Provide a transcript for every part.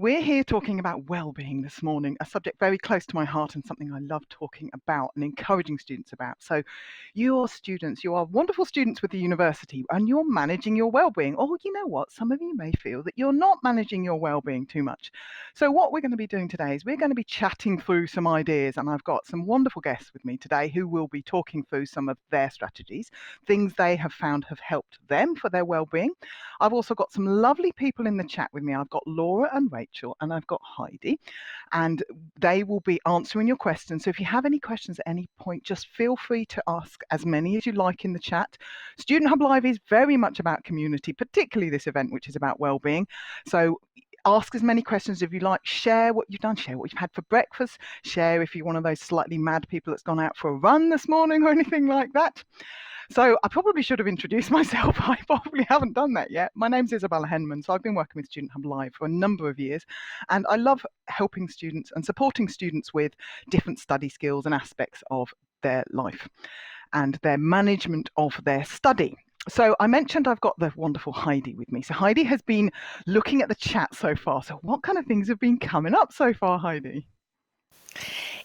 we're here talking about well-being this morning, a subject very close to my heart and something I love talking about and encouraging students about. So you're students, you are wonderful students with the university and you're managing your well-being. Or you know what, some of you may feel that you're not managing your well-being too much. So what we're going to be doing today is we're going to be chatting through some ideas, and I've got some wonderful guests with me today who will be talking through some of their strategies, things they have found have helped them for their well-being. I've also got some lovely people in the chat with me. I've got Laura and Rachel, and I've got Heidi, and they will be answering your questions. So if you have any questions at any point, just feel free to ask as many as you like in the chat. Student Hub Live is very much about community, particularly this event, which is about well-being. So ask as many questions if you like. Share what you've done, share what you've had for breakfast, share if you're one of those slightly mad people that's gone out for a run this morning or anything like that. So I probably should have introduced myself. I probably haven't done that yet. My name's Isabella Henman. So I've been working with Student Hub Live for a number of years, and I love helping students and supporting students with different study skills and aspects of their life and their management of their study. So I mentioned I've got the wonderful Heidi with me. So Heidi has been looking at the chat so far. So what kind of things have been coming up so far, Heidi?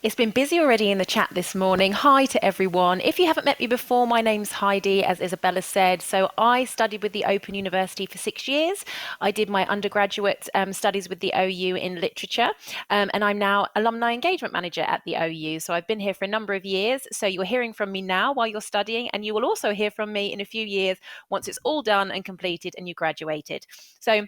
It's been busy already in the chat this morning. Hi to everyone. If you haven't met me before, my name's Heidi, as Isabella said. So I studied with the Open University for 6 years. I did my undergraduate studies with the OU in literature, and I'm now Alumni Engagement Manager at the OU. So I've been here for a number of years. So you're hearing from me now while you're studying, and you will also hear from me in a few years once it's all done and completed and you graduated. So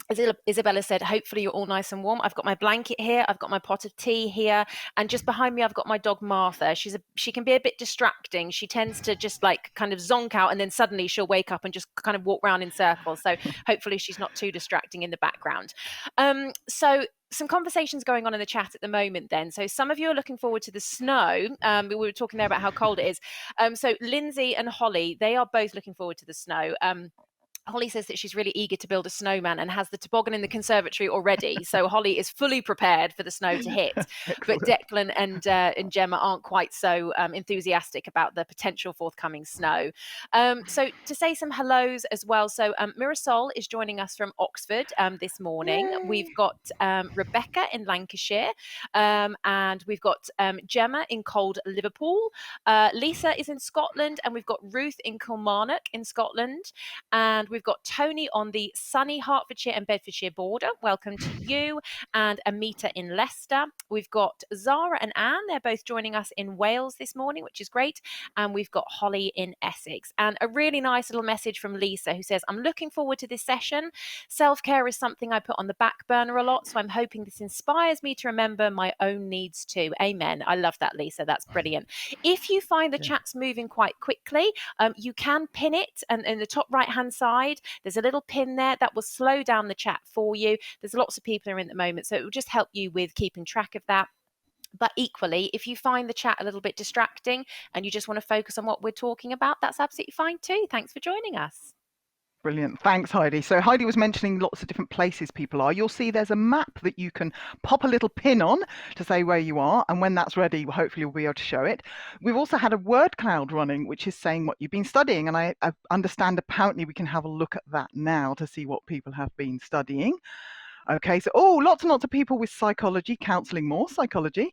as Isabella said, hopefully you're all nice and warm. I've got my blanket here. I've got my pot of tea here. And just behind me, I've got my dog, Martha. She can be a bit distracting. She tends to just like kind of zonk out and then suddenly she'll wake up and just kind of walk around in circles. So hopefully she's not too distracting in the background. So some conversations going on in the chat at the moment then. So some of you are looking forward to the snow. We were talking there about how cold it is. So Lindsay and Holly, they are both looking forward to the snow. Holly says that she's really eager to build a snowman and has the toboggan in the conservatory already. So Holly is fully prepared for the snow to hit. But Declan and Gemma aren't quite so enthusiastic about the potential forthcoming snow. So to say some hellos as well. So Mirasol is joining us from Oxford this morning. Yay. We've got Rebecca in Lancashire, and we've got Gemma in cold Liverpool. Lisa is in Scotland, and we've got Ruth in Kilmarnock in Scotland. And we've got Tony on the sunny Hertfordshire and Bedfordshire border. Welcome to you. And Amita in Leicester. We've got Zara and Anne. They're both joining us in Wales this morning, which is great. And we've got Holly in Essex. And a really nice little message from Lisa, who says, I'm looking forward to this session. Self-care is something I put on the back burner a lot, so I'm hoping this inspires me to remember my own needs too. Amen. I love that, Lisa. That's brilliant. If you find the chat's moving quite quickly, you can pin it, and in the top right-hand side, there's a little pin there that will slow down the chat for you. There's lots of people in at the moment, so it will just help you with keeping track of that. But equally, if you find the chat a little bit distracting and you just want to focus on what we're talking about, that's absolutely fine too. Thanks for joining us. Brilliant. Thanks, Heidi. So Heidi was mentioning lots of different places people are. You'll see there's a map that you can pop a little pin on to say where you are. And when that's ready, hopefully we'll be able to show it. We've also had a word cloud running, which is saying what you've been studying. And I understand apparently we can have a look at that now to see what people have been studying. Okay, so lots and lots of people with psychology, counselling more psychology.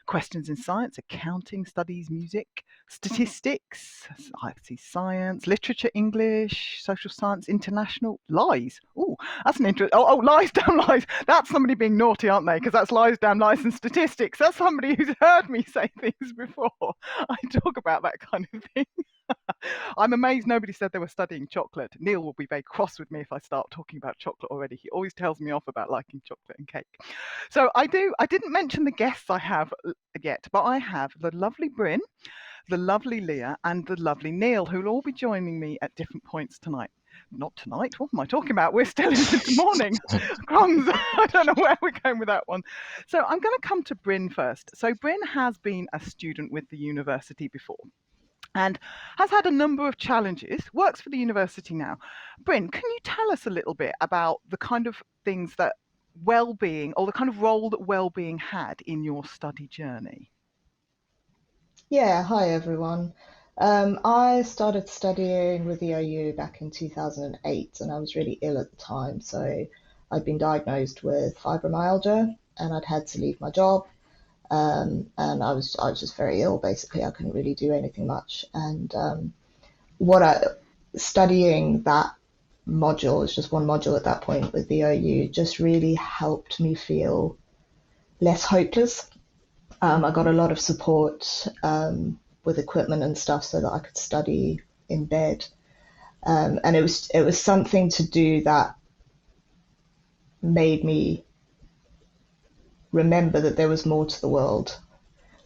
Questions in science, accounting, studies, music, statistics, I see science, literature, English, social science, international, lies. Oh, that's an interesting. Lies, damn lies. That's somebody being naughty, aren't they? Because that's lies, damn lies, and statistics. That's somebody who's heard me say things before. I talk about that kind of thing. I'm amazed nobody said they were studying chocolate. Neil will be very cross with me if I start talking about chocolate already. He always tells me off about liking chocolate and cake. So I didn't mention the guests I have yet, but I have the lovely Bryn, the lovely Leah, and the lovely Neil, who will all be joining me at different points tonight. Not tonight. What am I talking about? We're still into the morning. Crumbs. I don't know where we're going with that one. So I'm going to come to Bryn first. So Bryn has been a student with the university before and has had a number of challenges, works for the university now. Bryn, can you tell us a little bit about the kind of things that well-being, or the kind of role that well-being had in your study journey? Yeah, hi everyone. I started studying with the OU back in 2008 and I was really ill at the time. So I'd been diagnosed with fibromyalgia and I'd had to leave my job. And I was just very ill. Basically, I couldn't really do anything much. And what I studying that module, it's just one module at that point with the OU, just really helped me feel less hopeless. I got a lot of support with equipment and stuff so that I could study in bed. And it was something to do that made me remember that there was more to the world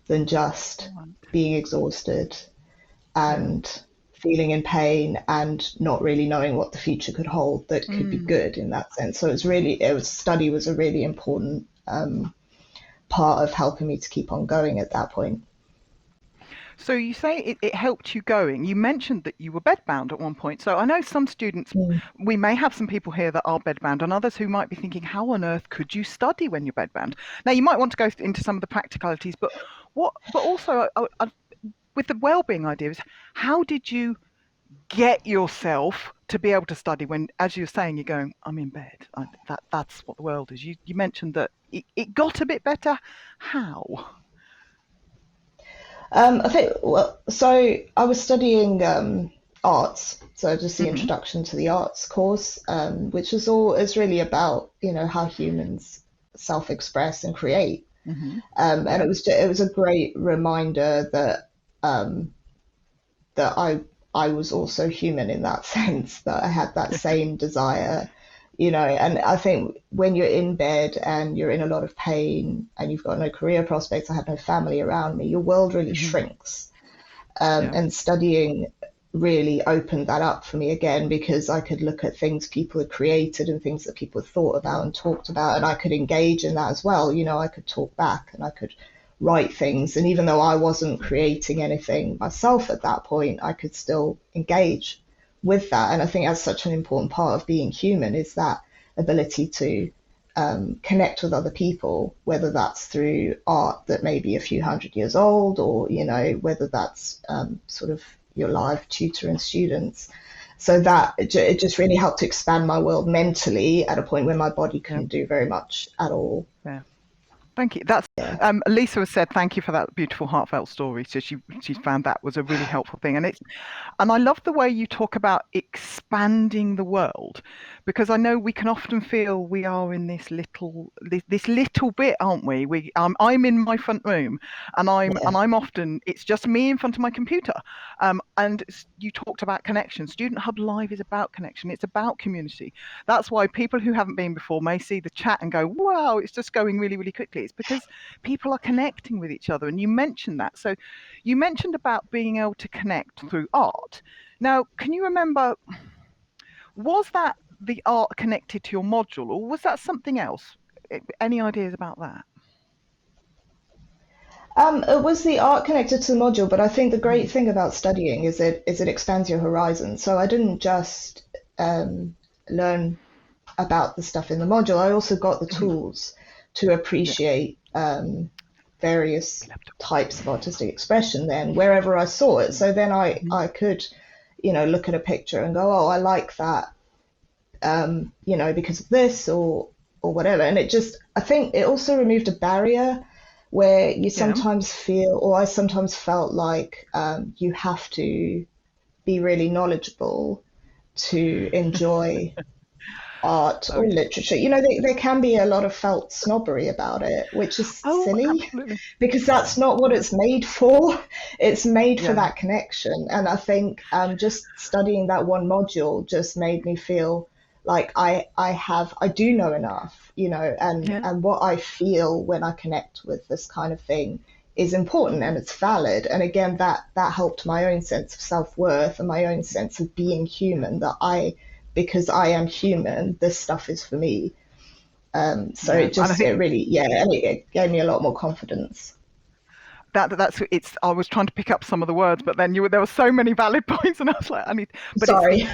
than just being exhausted Yeah. and feeling in pain and not really knowing what the future could hold that could be good in that sense. So study was a really important part of helping me to keep on going at that point. So you say it helped you going. You mentioned that you were bedbound at one point. So I know some students, Mm. we may have some people here that are bedbound and others who might be thinking, how on earth could you study when you're bedbound? Now, you might want to go into some of the practicalities, but also with the well-being ideas, how did you get yourself to be able to study when, as you're saying, you're going, I'm in bed. That's what the world is. You mentioned that it got a bit better. How? I think, well, so I was studying arts, so just the Hmm. introduction to the arts course, which is really about, how humans self-express and create. Hmm. And Yeah. it was a great reminder um, that I was also human in that sense, that I had that same desire, and I think when you're in bed and you're in a lot of pain and you've got no career prospects, I had no family around me, your world really Hmm. shrinks. Yeah. And studying really opened that up for me again because I could look at things people had created and things that people had thought about and talked about, and I could engage in that as well. I could talk back and I could write things. And even though I wasn't creating anything myself at that point, I could still engage with that. And I think that's such an important part of being human is that ability to connect with other people, whether that's through art that may be a few hundred years old, or whether that's sort of your live tutoring students. So that it just really helped to expand my world mentally at a point where my body Yeah. couldn't do very much at all. Yeah. Thank you. That's Yeah. Lisa has said thank you for that beautiful heartfelt story. So she found that was a really helpful thing, and I love the way you talk about expanding the world, because I know we can often feel we are in this little bit, aren't we? I'm in my front room, and Yeah. I'm often it's just me in front of my computer. And you talked about connection. Student Hub Live is about connection. It's about community. That's why people who haven't been before may see the chat and go, "Wow, it's just going really, really quickly." It's because people are connecting with each other, and you mentioned that. So you mentioned about being able to connect through art. Now, can you remember, was that the art connected to your module or was that something else? Any ideas about that? It was the art connected to the module, but I think the Mhm. great thing about studying is it expands your horizon. So I didn't just um, learn about the stuff in the module. I also got the Mhm. tools to Yeah. appreciate various Left. types of artistic expression then wherever I saw it. So then I Mhm. I could, look at a picture and go, oh, I like that, because of this or whatever. And I think it also removed a barrier where you Yeah. sometimes feel, or I sometimes felt like you have to be really knowledgeable to enjoy art Oh or yes. literature. There can be a lot of felt snobbery about it, which is Oh, silly absolutely. because that's not what it's made for. It's made for Yeah. that connection. And I think just studying that one module just made me feel like I do know enough, Yeah. and what I feel when I connect with this kind of thing is important and it's valid. And again, that helped my own sense of self-worth and my own sense of being human, that because I am human, this stuff is for me. So Yeah. And I it think really, yeah, and it gave me a lot more confidence. that's it's. I was trying to pick up some of the words, but then there were so many valid points, and I was like, I need. But Sorry.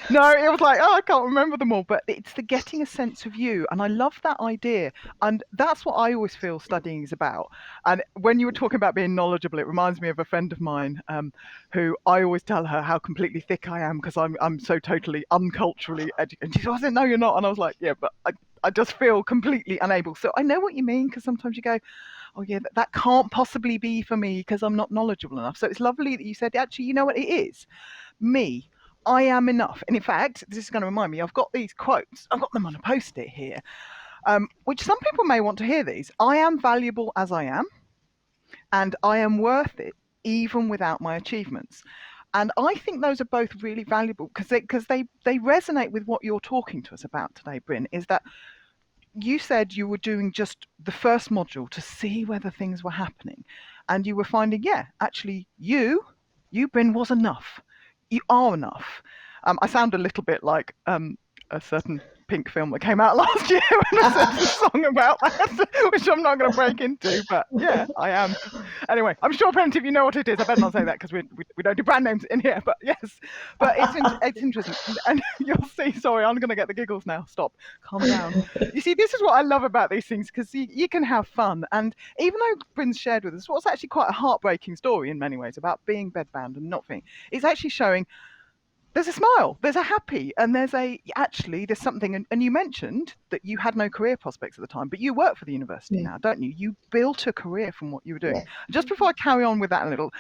no, it was like, oh, I can't remember them all. But it's the getting a sense of you, and I love that idea, and that's what I always feel studying is about. And when you were talking about being knowledgeable, it reminds me of a friend of mine, who I always tell her how completely thick I am because I'm so totally unculturally educated. And she said, "No, you're not," and I was like, "Yeah, but I just feel completely unable." So I know what you mean because sometimes you go, oh yeah, that can't possibly be for me because I'm not knowledgeable enough. So it's lovely that you said, actually, you know what it is? Me. I am enough. And in fact, this is going to remind me, I've got these quotes. I've got them on a post-it here, which some people may want to hear these. I am valuable as I am, and I am worth it even without my achievements. And I think those are both really valuable because they resonate with what you're talking to us about today, Bryn, is that you said you were doing just the first module to see whether things were happening, and you were finding, yeah, actually, Bryn, was enough. You are enough. I sound a little bit like a certain Pink film that came out last year, and I said a song about that, which I'm not going to break into, but yeah, I am. Anyway, I'm sure plenty of you know what it is. I better not say that because we don't do brand names in here, but yes. But it's interesting. And you'll see, sorry, I'm going to get the giggles now. Stop. Calm down. You see, this is what I love about these things because you can have fun. And even though Bryn's shared with us what's actually quite a heartbreaking story in many ways about being bedbound and not being, it's actually showing there's a smile, there's a happy, and there's something. And you mentioned that you had no career prospects at the time, but you work for the university now, don't you? You built a career from what you were doing. Yeah. Just before I carry on with that a little,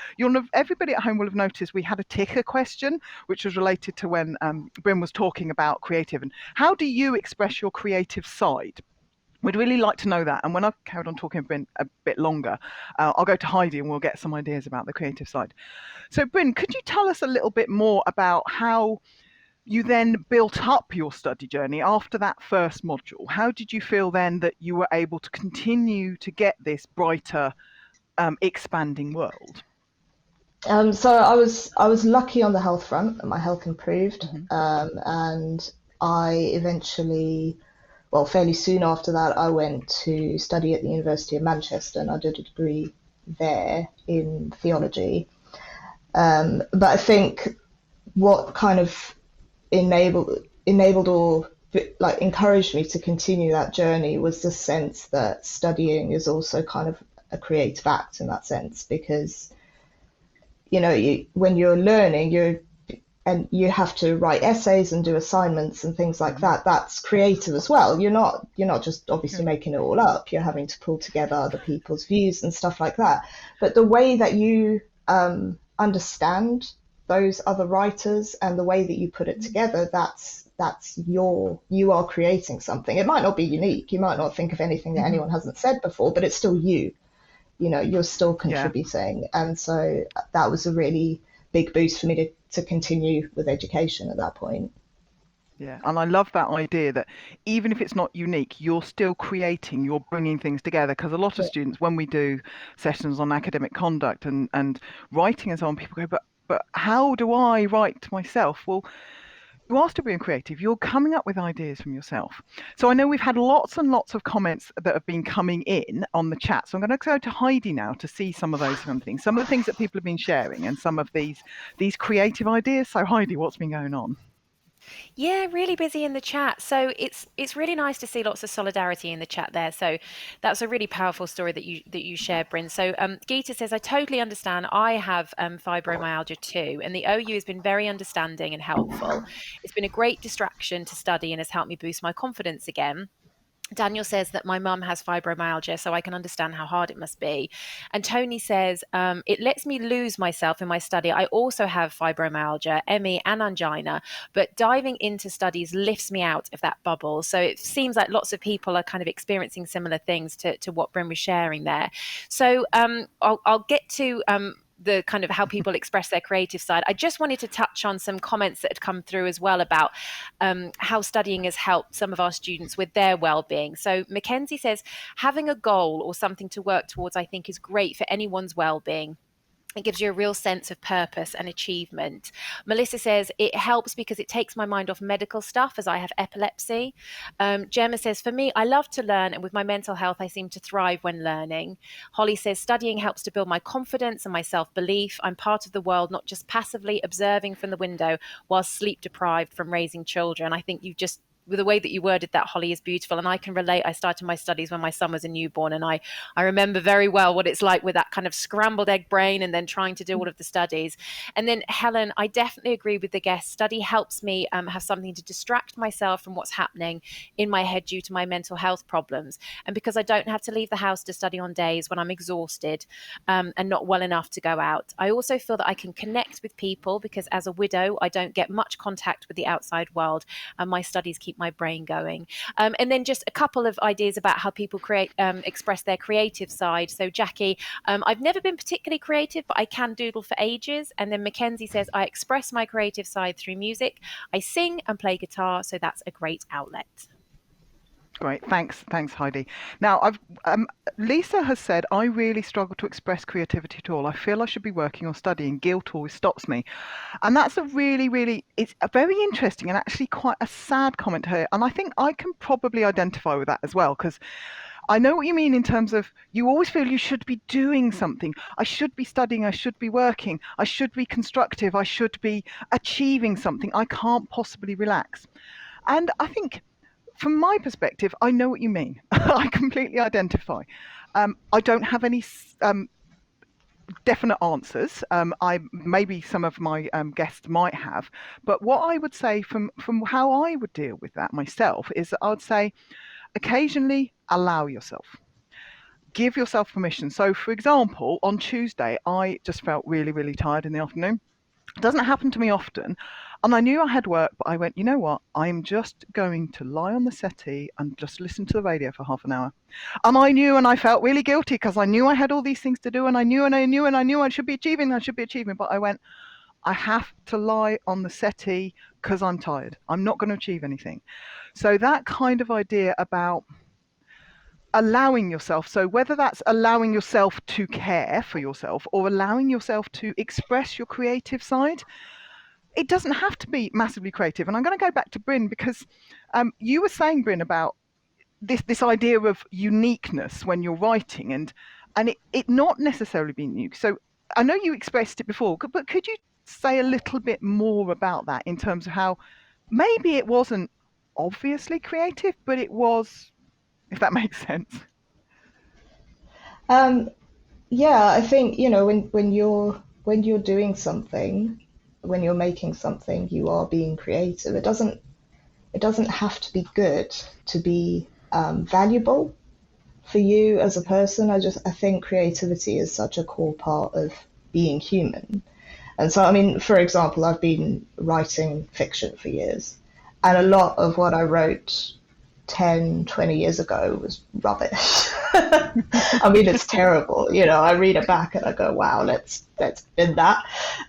everybody at home will have noticed we had a ticker question, which was related to when Bryn was talking about creative and how do you express your creative side? We'd really like to know that. And when I've carried on talking a bit longer, I'll go to Heidi and we'll get some ideas about the creative side. So, Bryn, could you tell us a little bit more about how you then built up your study journey after that first module? How did you feel then that you were able to continue to get this brighter, expanding world? So I was lucky on the health front, that my health improved, and I eventually, well, fairly soon after that, I went to study at the University of Manchester, and I did a degree there in theology. But I think what kind of enabled or like encouraged me to continue that journey was the sense that studying is also kind of a creative act in that sense, because when you're learning, you have to write essays and do assignments and things like that. That's creative as well. You're not just obviously making it all up. You're having to pull together other people's views and stuff like that. But the way that you understand those other writers and the way that you put it together, you are creating something. It might not be unique. You might not think of anything that anyone hasn't said before, but it's still you. You're still contributing. Yeah. And so that was a really big boost for me to continue with education at that point. Yeah, and I love that idea that even if it's not unique, you're still creating, you're bringing things together. Because a lot of students, when we do sessions on academic conduct and writing and so on, people go, but how do I write myself? Well, you are still being creative. You're coming up with ideas from yourself. So I know we've had lots and lots of comments that have been coming in on the chat. So I'm going to go to Heidi now to see some of those things, some of the things that people have been sharing and some of these creative ideas. So Heidi, what's been going on? Yeah, really busy in the chat. So it's really nice to see lots of solidarity in the chat there. So that's a really powerful story that you shared, Bryn. So Geeta says, I totally understand. I have fibromyalgia too, and the OU has been very understanding and helpful. It's been a great distraction to study and has helped me boost my confidence again. Daniel says that my mum has fibromyalgia, so I can understand how hard it must be. And Tony says, it lets me lose myself in my study. I also have fibromyalgia, ME and angina, but diving into studies lifts me out of that bubble. So it seems like lots of people are kind of experiencing similar things to what Bryn was sharing there. So I'll get to the kind of how people express their creative side. I just wanted to touch on some comments that had come through as well about how studying has helped some of our students with their well-being. So Mackenzie says, having a goal or something to work towards, I think, is great for anyone's well-being. It gives you a real sense of purpose and achievement. Melissa says it helps because it takes my mind off medical stuff as I have epilepsy. Gemma says, for me, I love to learn, and with my mental health, I seem to thrive when learning. Holly says, studying helps to build my confidence and my self-belief. I'm part of the world, not just passively observing from the window while sleep deprived from raising children. I think you've just with the way that you worded that, Holly, is beautiful. And I can relate. I started my studies when my son was a newborn, and I remember very well what it's like with that kind of scrambled egg brain and then trying to do all of the studies. And then Helen, I definitely agree with the guest. Study helps me have something to distract myself from what's happening in my head due to my mental health problems. And because I don't have to leave the house to study on days when I'm exhausted and not well enough to go out. I also feel that I can connect with people because as a widow, I don't get much contact with the outside world, and my studies keep my brain going. And then just a couple of ideas about how people express their creative side. So Jackie, I've never been particularly creative, but I can doodle for ages. And then Mackenzie says, I express my creative side through music. I sing and play guitar, so that's a great outlet. Great, thanks, Heidi. Now, Lisa has said, I really struggle to express creativity at all. I feel I should be working or studying. Guilt always stops me. And that's it's a very interesting and actually quite a sad comment here. And I think I can probably identify with that as well, because I know what you mean in terms of you always feel you should be doing something. I should be studying, I should be working, I should be constructive, I should be achieving something. I can't possibly relax. And I think from my perspective, I know what you mean. I completely identify. I don't have any definite answers. Maybe some of my guests might have, but what I would say from how I would deal with that myself is that I would say, occasionally allow yourself. Give yourself permission. So, for example, on Tuesday, I just felt really, really tired in the afternoon. It doesn't happen to me often. And I knew I had work, but I went, you know what? I'm just going to lie on the settee and just listen to the radio for half an hour. And I knew, and I felt really guilty because I knew I had all these things to do, and I knew I should be achieving, But I went, I have to lie on the settee because I'm tired. I'm not going to achieve anything. So that kind of idea about allowing yourself, so whether that's allowing yourself to care for yourself or allowing yourself to express your creative side, it doesn't have to be massively creative. And I'm going to go back to Bryn because you were saying, Bryn, about this idea of uniqueness when you're writing and it not necessarily being unique. So I know you expressed it before, but could you say a little bit more about that in terms of how maybe it wasn't obviously creative, but it was, if that makes sense? Yeah, I think, when you're doing something, when you're making something, you are being creative. It doesn't have to be good to be valuable for you as a person. I think creativity is such a core part of being human. And so, I mean, for example, I've been writing fiction for years, and a lot of what I wrote 10, 20 years ago was rubbish. I mean, it's terrible. I read it back and I go, wow, let's bin that.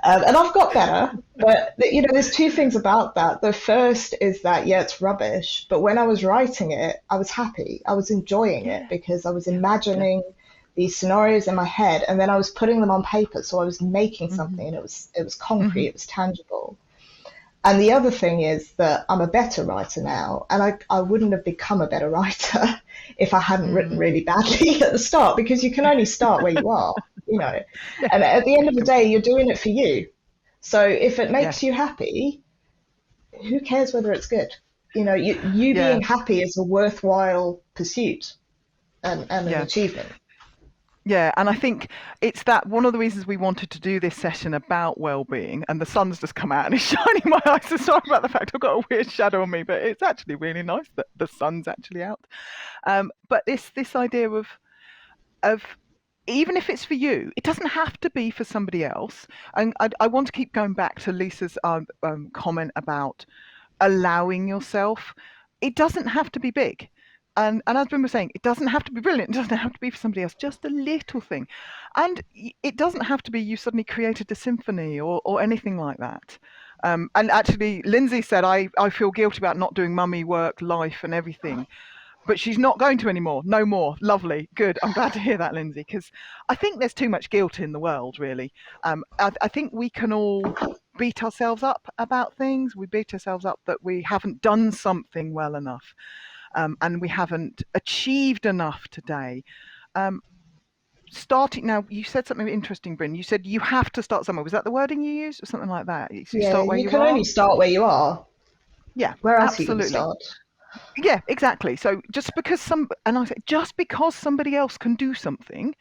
And I've got better. But, there's two things about that. The first is that, yeah, it's rubbish. But when I was writing it, I was happy. I was enjoying it because I was imagining these scenarios in my head, and then I was putting them on paper. So I was making something, and it was concrete, it was tangible. And the other thing is that I'm a better writer now, and I wouldn't have become a better writer if I hadn't written really badly at the start, because you can only start where you are, And at the end of the day, you're doing it for you. So if it makes you happy, who cares whether it's good? You being happy is a worthwhile pursuit and an achievement. Yeah, and I think it's that one of the reasons we wanted to do this session about well-being, and the sun's just come out and it's shining in my eyes. So sorry about the fact I've got a weird shadow on me, but it's actually really nice that the sun's actually out. But this idea of even if it's for you, it doesn't have to be for somebody else. And I want to keep going back to Lisa's comment about allowing yourself. It doesn't have to be big. And as Bryn was saying, it doesn't have to be brilliant. It doesn't have to be for somebody else, just a little thing. And it doesn't have to be you suddenly created a symphony or anything like that. And actually, Lindsay said, I feel guilty about not doing mummy work, life and everything. but she's not going to anymore. No more. Lovely. Good. I'm glad to hear that, Lindsay, because I think there's too much guilt in the world, really. I think we can all beat ourselves up about things. We beat ourselves up that we haven't done something well enough, and we haven't achieved enough today. Starting now, you said something interesting, Bryn. You said you have to start somewhere. Was that the wording you used, or something like that? You Yeah, start where you you can are. only start where you are. Yeah, Where else are you going to absolutely. start? Yeah, exactly. So just because just because somebody else can do something,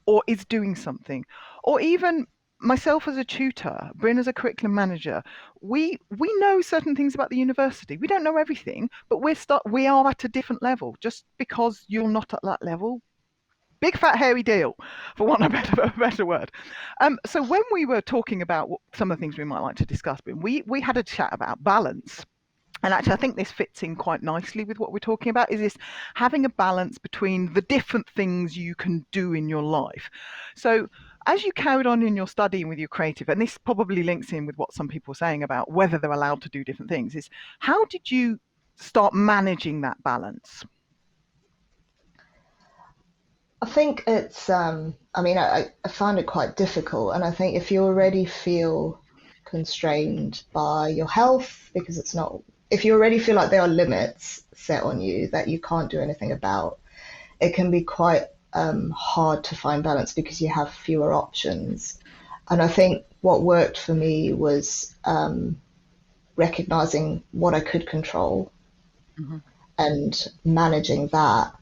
or is doing something, or even myself as a tutor, Bryn as a curriculum manager, we know certain things about the university. We don't know everything, but we are at a different level. Just because you're not at that level, big fat hairy deal, for want of a better word. So when we were talking about some of the things we might like to discuss, Bryn, we had a chat about balance. And actually, I think this fits in quite nicely with what we're talking about, is this having a balance between the different things you can do in your life. So as you carried on in your study and with your creative, and this probably links in with what some people are saying about whether they're allowed to do different things, is how did you start managing that balance? I think it's, I mean, I found it quite difficult. And I think if you already feel constrained by your health, because it's not, if you already feel like there are limits set on you that you can't do anything about, it can be quite hard to find balance because you have fewer options. And I think what worked for me was recognizing what I could control Hmm. and managing that,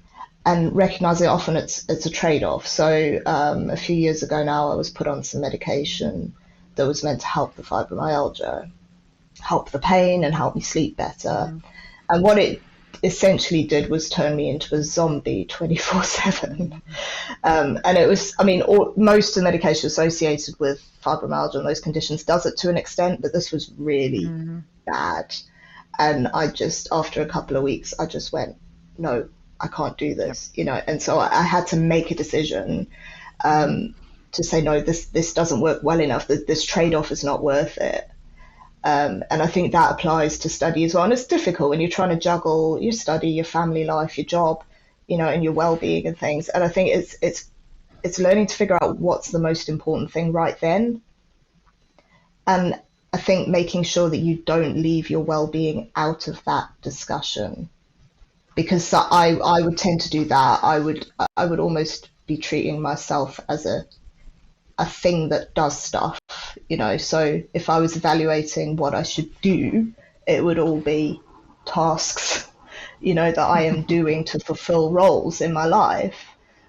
and recognizing often it's a trade-off. So a few years ago now, I was put on some medication that was meant to help the fibromyalgia, help the pain, and help me sleep better. Hmm. And what it essentially did was turn me into a zombie 24/7. And it was, I mean, most of the medication associated with fibromyalgia and those conditions does it to an extent, but this was really Hmm. bad. And I just, after a couple of weeks, I just went, no, I can't do Yep. this, you know. And so I had to make a decision Hmm. to say, no, this doesn't work well enough. This trade-off is not worth it. And I think that applies to study as well. And it's difficult when you're trying to juggle your study, your family life, your job, you know, and your well-being and things. And I think it's learning to figure out what's the most important thing right then. And I think making sure that you don't leave your well-being out of that discussion, because I would tend to do that. I would almost be treating myself as a thing that does stuff, you know. So if I was evaluating what I should do, it would all be tasks, you know, that I am doing to fulfill roles in my life.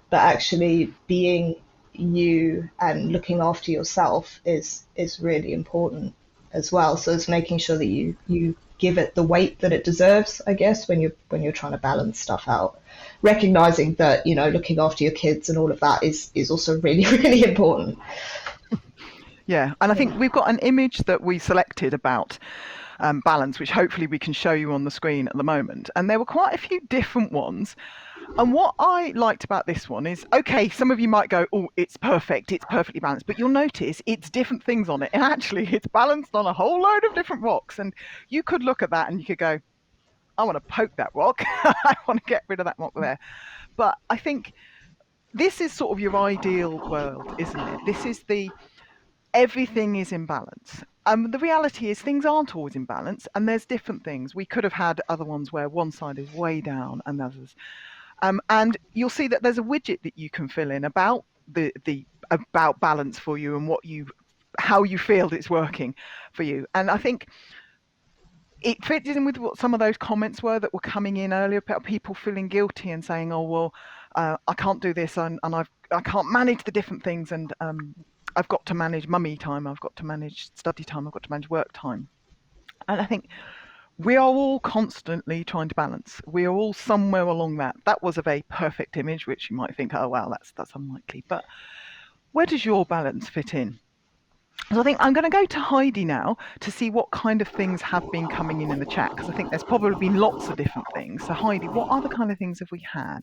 But actually being you and looking after yourself is really important as well. So it's making sure that you give it the weight that it deserves, I guess, when you're trying to balance stuff out. Recognizing that, you know, looking after your kids and all of that is also really, really important. Yeah, and I think we've got an image that we selected about balance, which hopefully we can show you on the screen at the moment. And there were quite a few different ones. And what I liked about this one is, okay, some of you might go, oh, it's perfect, it's perfectly balanced, but you'll notice it's different things on it. And actually, it's balanced on a whole load of different rocks. And you could look at that and you could go, I want to poke that rock. I want to get rid of that rock there. But I think this is sort of your ideal world, isn't it? This is the everything is in balance. The reality is things aren't always in balance, and there's different things. We could have had other ones where one side is way down and others. And you'll see that there's a widget that you can fill in about the about balance for you and how you feel it's working for you. And I think it fits in with what some of those comments were that were coming in earlier about people feeling guilty and saying, "Oh well, I can't do this, and I can't manage the different things, and I've got to manage mummy time, I've got to manage study time, I've got to manage work time." And I think we are all constantly trying to balance. We are all somewhere along that. That was a very perfect image, which you might think, "Oh wow, that's unlikely." But where does your balance fit in? So I think I'm going to go to Heidi now to see what kind of things have been coming in the chat, because I think there's probably been lots of different things. So Heidi, what other kind of things have we had?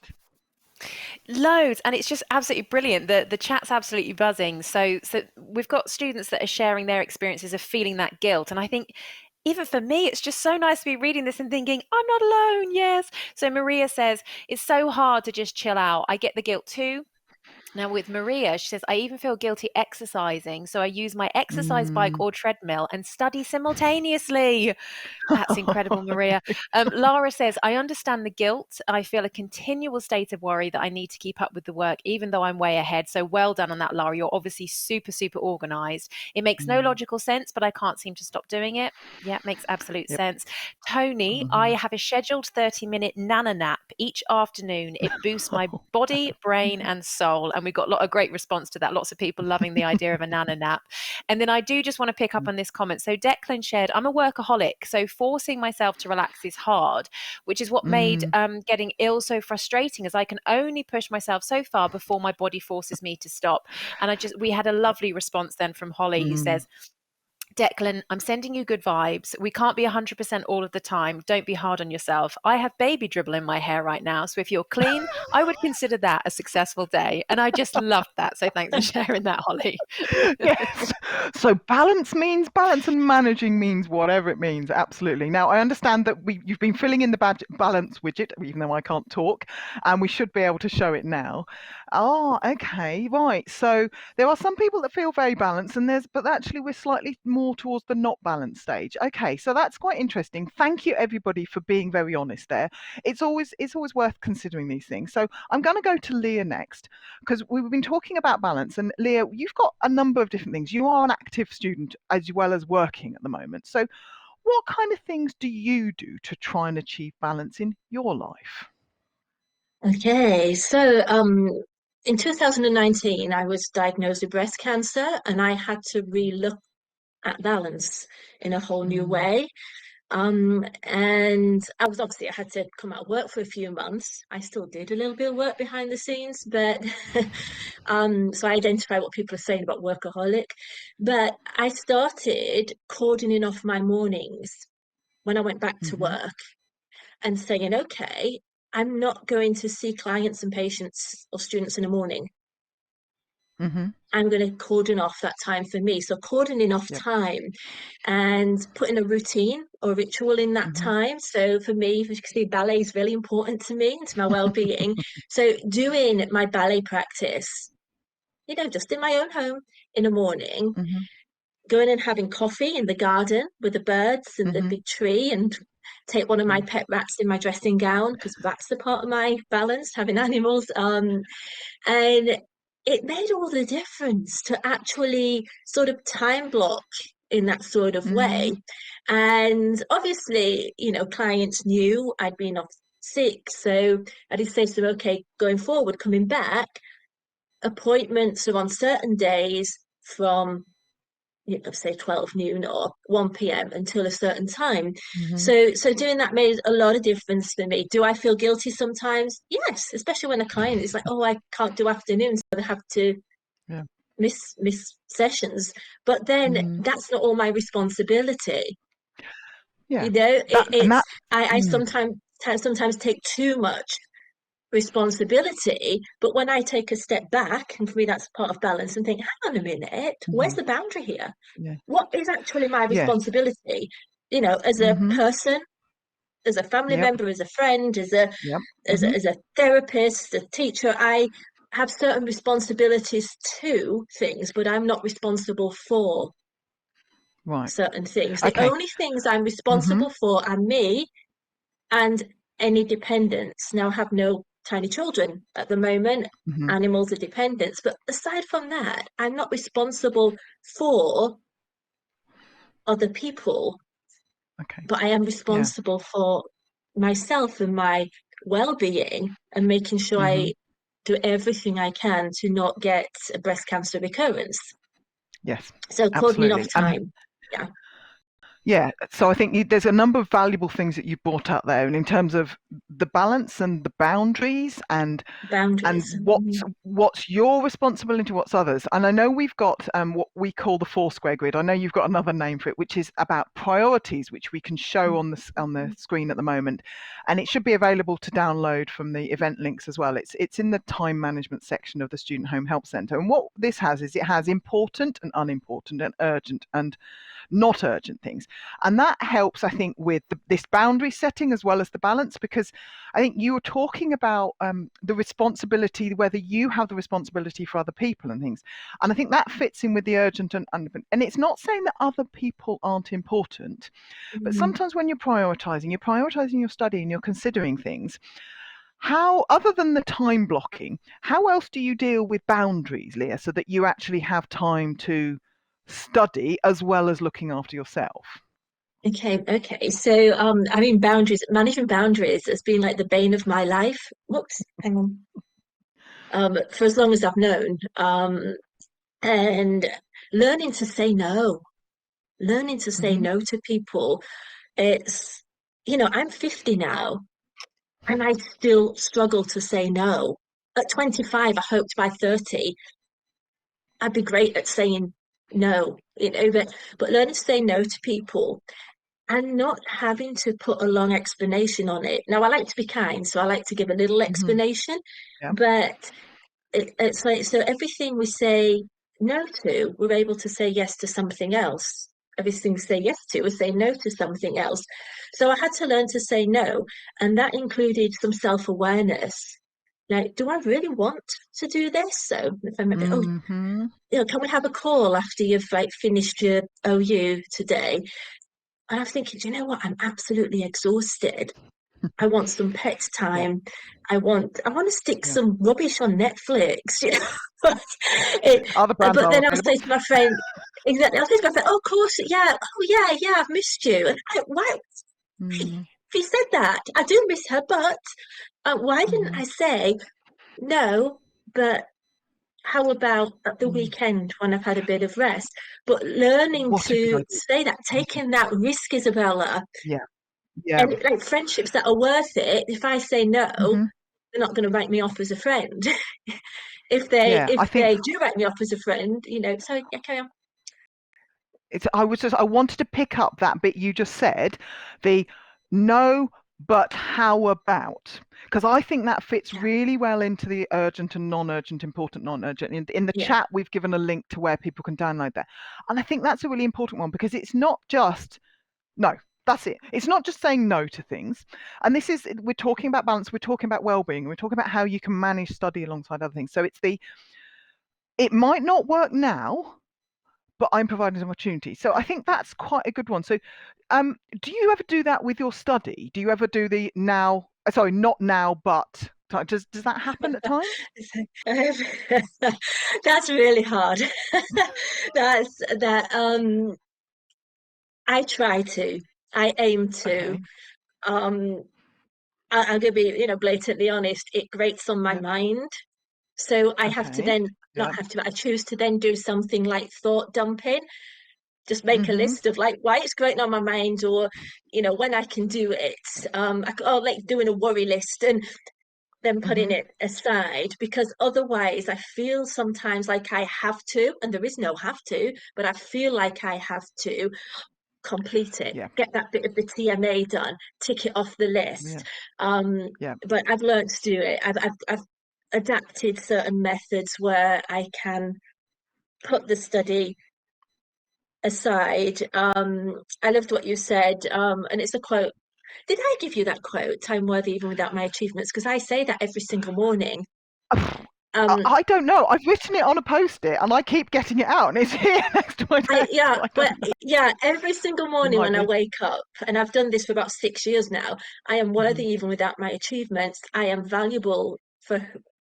Loads, and it's just absolutely brilliant. The chat's absolutely buzzing. So we've got students that are sharing their experiences of feeling that guilt, and I think even for me, it's just so nice to be reading this and thinking, I'm not alone. Yes. So Maria says, it's so hard to just chill out. I get the guilt too. Now, with Maria, she says, I even feel guilty exercising. So I use my exercise bike Mm. or treadmill and study simultaneously. That's incredible, Maria. Lara says, I understand the guilt. I feel a continual state of worry that I need to keep up with the work, even though I'm way ahead. So well done on that, Lara. You're obviously super, super organized. It makes no Mm. logical sense, but I can't seem to stop doing it. Yeah, makes absolute Yep. sense. Tony, I Mhm. have a scheduled 30-minute nana nap each afternoon. It boosts my body, brain, and soul. And we got a lot of great response to that. Lots of people loving the idea of a nana nap. And then I do just want to pick up on this comment. So Declan shared, I'm a workaholic, so forcing myself to relax is hard, which is what made Mm. getting ill so frustrating, as I can only push myself so far before my body forces me to stop. And we had a lovely response then from Holly, who Mm. says, Declan, I'm sending you good vibes. We can't be 100% all of the time. Don't be hard on yourself. I have baby dribble in my hair right now. So if you're clean, I would consider that a successful day. And I just loved that. So thanks for sharing that, Holly. Yes. So balance means balance, and managing means whatever it means. Absolutely. Now I understand that you've been filling in the balance widget, even though I can't talk, and we should be able to show it now. Oh, okay, right. So there are some people that feel very balanced, but actually we're slightly more towards the not balanced stage. Okay, so that's quite interesting. Thank you everybody for being very honest there. It's always worth considering these things. So I'm going to go to Leah next, because we've been talking about balance. And Leah, you've got a number of different things. You are an active student as well as working at the moment. So what kind of things do you do to try and achieve balance in your life? Okay, so in 2019, I was diagnosed with breast cancer, and I had to relook at balance in a whole new Mm. way. And I had to come out of work for a few months. I still did a little bit of work behind the scenes, but so I identify what people are saying about workaholic. But I started cordoning off my mornings when I went back to Hmm. work and saying, okay, I'm not going to see clients and patients or students in the morning. Hmm. I'm going to cordon off that time for me. So cordoning off Yep. time and putting a routine or ritual in that Hmm. time. So for me, as you can see, ballet is really important to me and to my well-being. So doing my ballet practice, just in my own home in the morning, Hmm. going and having coffee in the garden with the birds and the Hmm. big tree, and take one of my Yeah. pet rats in my dressing gown, because that's the part of my balance, having animals. And it made all the difference to actually sort of time block in that sort of way. Hmm. And obviously, clients knew I'd been off sick. So I did say to them, okay, going forward, coming back, appointments are on certain days from say 12 noon or 1 p.m. until a certain time. Hmm. So doing that made a lot of difference for me. Do I feel guilty sometimes? Yes, especially when a client is like, oh, I can't do afternoons, so they have to Yeah. miss sessions. But then Mm. that's not all my responsibility. Yeah. And It's that. I Mm. sometimes take too much responsibility. But when I take a step back, and for me that's part of balance, and think, hang on a minute, where's Hmm. the boundary here? Yeah. What is actually my Yes. responsibility? As a Hmm. person, as a family Yep. member, as a friend, as a Yep. as Hmm. a, as a therapist, a teacher, I have certain responsibilities to things, but I'm not responsible for Right. certain things. The Okay. only things I'm Hmm. responsible for are me and any dependents. Now, I have no tiny children at the moment. Hmm. Animals are dependents. But aside from that, I'm not responsible for other people, Okay. but I am Yeah. responsible for myself and my well-being, and making sure Hmm. I do everything I can to not get a breast cancer recurrence. Yes. So cordoning off Absolutely. And time. Yeah, yeah, so I think there's a number of valuable things that you brought up there, and in terms of the balance and the boundaries, and boundaries. what's your responsibility, what's others. And I know we've got what we call the four square grid. I know you've got another name for it, which is about priorities, which we can show on the screen at the moment, and it should be available to download from the event links as well. It's in the time management section of the Student Home Help Centre. And what this has is it has important and unimportant and urgent and not urgent things. And that helps, I think, with this boundary setting as well as the balance, because I think you were talking about the responsibility, whether you have the responsibility for other people and things. And I think that fits in with the urgent and it's not saying that other people aren't important, but sometimes when you're prioritizing your study and you're considering things, how, other than the time blocking, how else do you deal with boundaries, Leah, so that you actually have time to study as well as looking after yourself? Okay. So, I mean, managing boundaries has been like the bane of my life. Whoops, hang on. For as long as I've known, and learning to say no, learning to say Hmm. no to people. It's, I'm 50 now, and I still struggle to say no. At 25, I hoped by 30, I'd be great at saying no, but learning to say no to people and not having to put a long explanation on it. Now, I like to be kind, so I like to give a little Hmm. explanation, Yeah. but it's like, so everything we say no to, we're able to say yes to something else. Everything we say yes to, we say no to something else. So I had to learn to say no, and that included some self-awareness. Like, do I really want to do this? So if I'm, oh, Hmm. can we have a call after you've like finished your OU today? And I'm thinking, do you know what? I'm absolutely exhausted. I want some pet Yeah. time. I want to stick Yeah. some rubbish on Netflix. It, Other brands but are then I'll available. say to my friend, exactly, I'll say to my friend, oh, of course, yeah, oh, yeah, I've missed you. And why, Mm-hmm. if you said that, I do miss her, but why didn't I say no, but how about at the Mm. weekend when I've had a bit of rest? But learning What a good to idea. say that, Mhm. taking that risk, Isabella, Yeah. Yeah. and like friendships that are worth it, if I say no, Hmm. they're not going to write me off as a friend. if they Yeah. if I think they do write me off as a friend, so yeah, carry on. I wanted to pick up that bit you just said, the no, but how about? Because I think that fits Yeah, really well into the urgent and non-urgent, important, non-urgent. In the yeah, chat, we've given a link to where people can download that. And I think that's a really important one because it's not just no, that's it. It's not just saying no to things. And we're talking about balance, we're talking about well-being, we're talking about how you can manage study alongside other things. So it might not work now, but I'm providing some opportunity. So I think that's quite a good one. So do you ever do that with your study? Do you ever do the now, sorry, not now, but does that happen at times? that's really hard. That's that. I try to. I aim to. Okay. Um, I'm gonna be, blatantly honest. It grates on my Yeah. mind. So I have to Okay. then Yeah. not have to, I choose to then do something like thought dumping, just make a Mm-hmm. list of like why it's great on my mind, or when I can do it. Like doing a worry list and then putting Mm-hmm. it aside, because otherwise I feel sometimes like I have to, and there is no have to, but I feel like I have to complete it, Yeah. get that bit of the TMA done, tick it off the Yeah. list. Um, Yeah. but I've learned to do it. I've adapted certain methods where I can put the study aside. I loved what you said, and it's a quote. Did I give you that quote? Time worthy even without my achievements, because I say that every single morning. Um, I don't know. I've written it on a post-it and I keep getting it out and it's here next to my desk. yeah, So I but don't know. yeah, every single It morning might when I be. wake up, and I've done this for about 6 years now, I am Hmm. worthy even without my achievements. I am valuable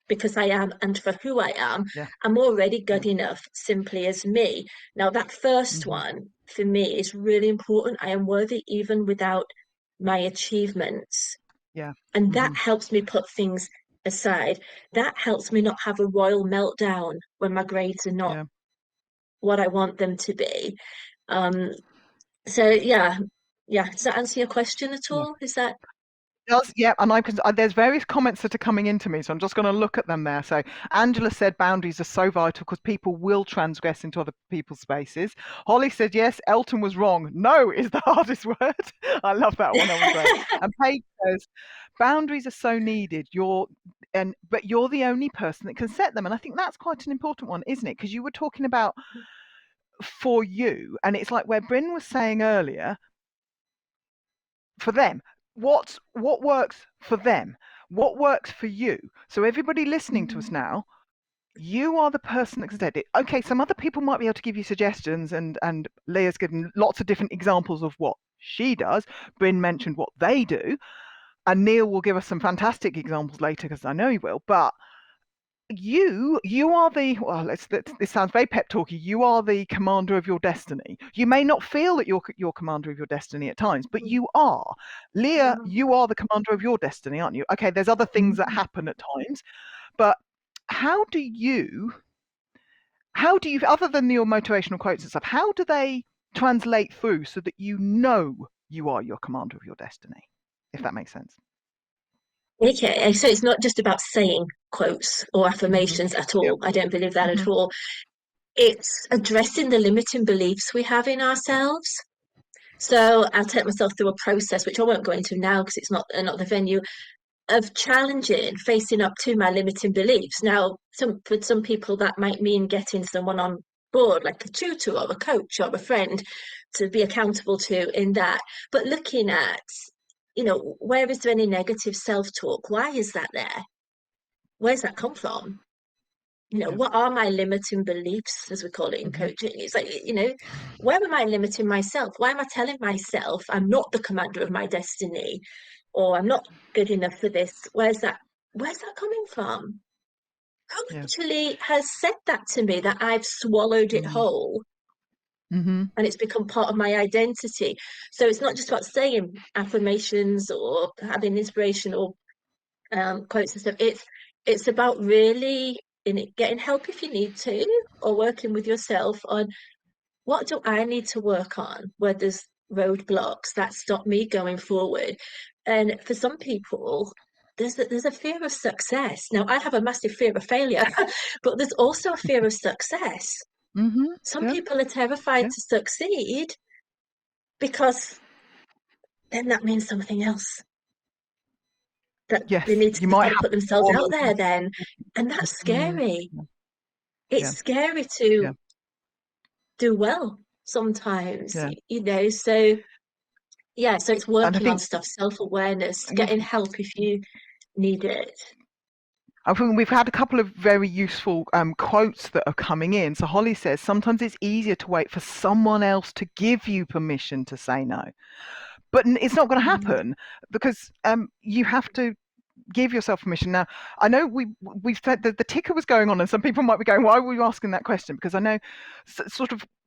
because I am, and for who I am. Yeah. I'm already Yeah. good enough simply as me. Now, that first Hmm. one for me is really important. I am worthy even without my achievements. Yeah. And that Hmm. helps me put things aside. That helps me not have a royal meltdown when my grades are not Yeah. what I want them to be. Um, so yeah. Does that answer your question at Yeah. all? Is that Does, yeah, and there's various comments that are coming into me, so I'm just going to look at them there. So Angela said boundaries are so vital because people will transgress into other people's spaces. Holly said yes, Elton was wrong. No is the hardest word. I love that one. That was great. And Paige says boundaries are so needed. But you're the only person that can set them, and I think that's quite an important one, isn't it? Because you were talking about for you? And it's like where Bryn was saying earlier, for them, what works for them? What works for you? So everybody listening to us now, you are the person that said it. Okay, some other people might be able to give you suggestions, and Leah's given lots of different examples of what she does. Bryn mentioned what they do, and Neil will give us some fantastic examples later because I know he will. But you are the, well, this sounds very pep talky. You are the commander of your destiny. You may not feel that you're commander of your destiny at times, but you are. Leah, you are the commander of your destiny, aren't you? Okay, there's other things that happen at times, but how do you, other than your motivational quotes and stuff, how do they translate through so that you know you are your commander of your destiny, if that makes sense? Okay, so it's not just about saying quotes or affirmations at all. I don't believe that at all. It's addressing the limiting beliefs we have in ourselves. So I'll take myself through a process, which I won't go into now because it's not the venue, of challenging, facing up to my limiting beliefs. Now, for some people, that might mean getting someone on board, like a tutor or a coach or a friend, to be accountable to in that. But looking at, where is there any negative self-talk? Why is that there? Where's that come from? What are my limiting beliefs, as we call it in coaching? It's like, where am I limiting myself? Why am I telling myself I'm not the commander of my destiny, or I'm not good enough for this? Where's that coming from? Who actually has said that to me, that I've swallowed it whole? And it's become part of my identity. So it's not just about saying affirmations or having inspiration or quotes and stuff. It's about really getting help if you need to, or working with yourself on what do I need to work on, where there's roadblocks that stop me going forward. And for some people, there's a fear of success. Now, I have a massive fear of failure, but there's also a fear of success. Some people are terrified to succeed because then that means something else. That they need to put themselves out there then. And that's scary. It's scary to do well sometimes, so it's working on stuff, self-awareness, getting help if you need it. I think we've had a couple of very useful quotes that are coming in. So Holly says, sometimes it's easier to wait for someone else to give you permission to say no. But it's not going to happen because you have to give yourself permission. Now, I know we've said that the ticker was going on, and some people might be going, why were you asking that question? Because I know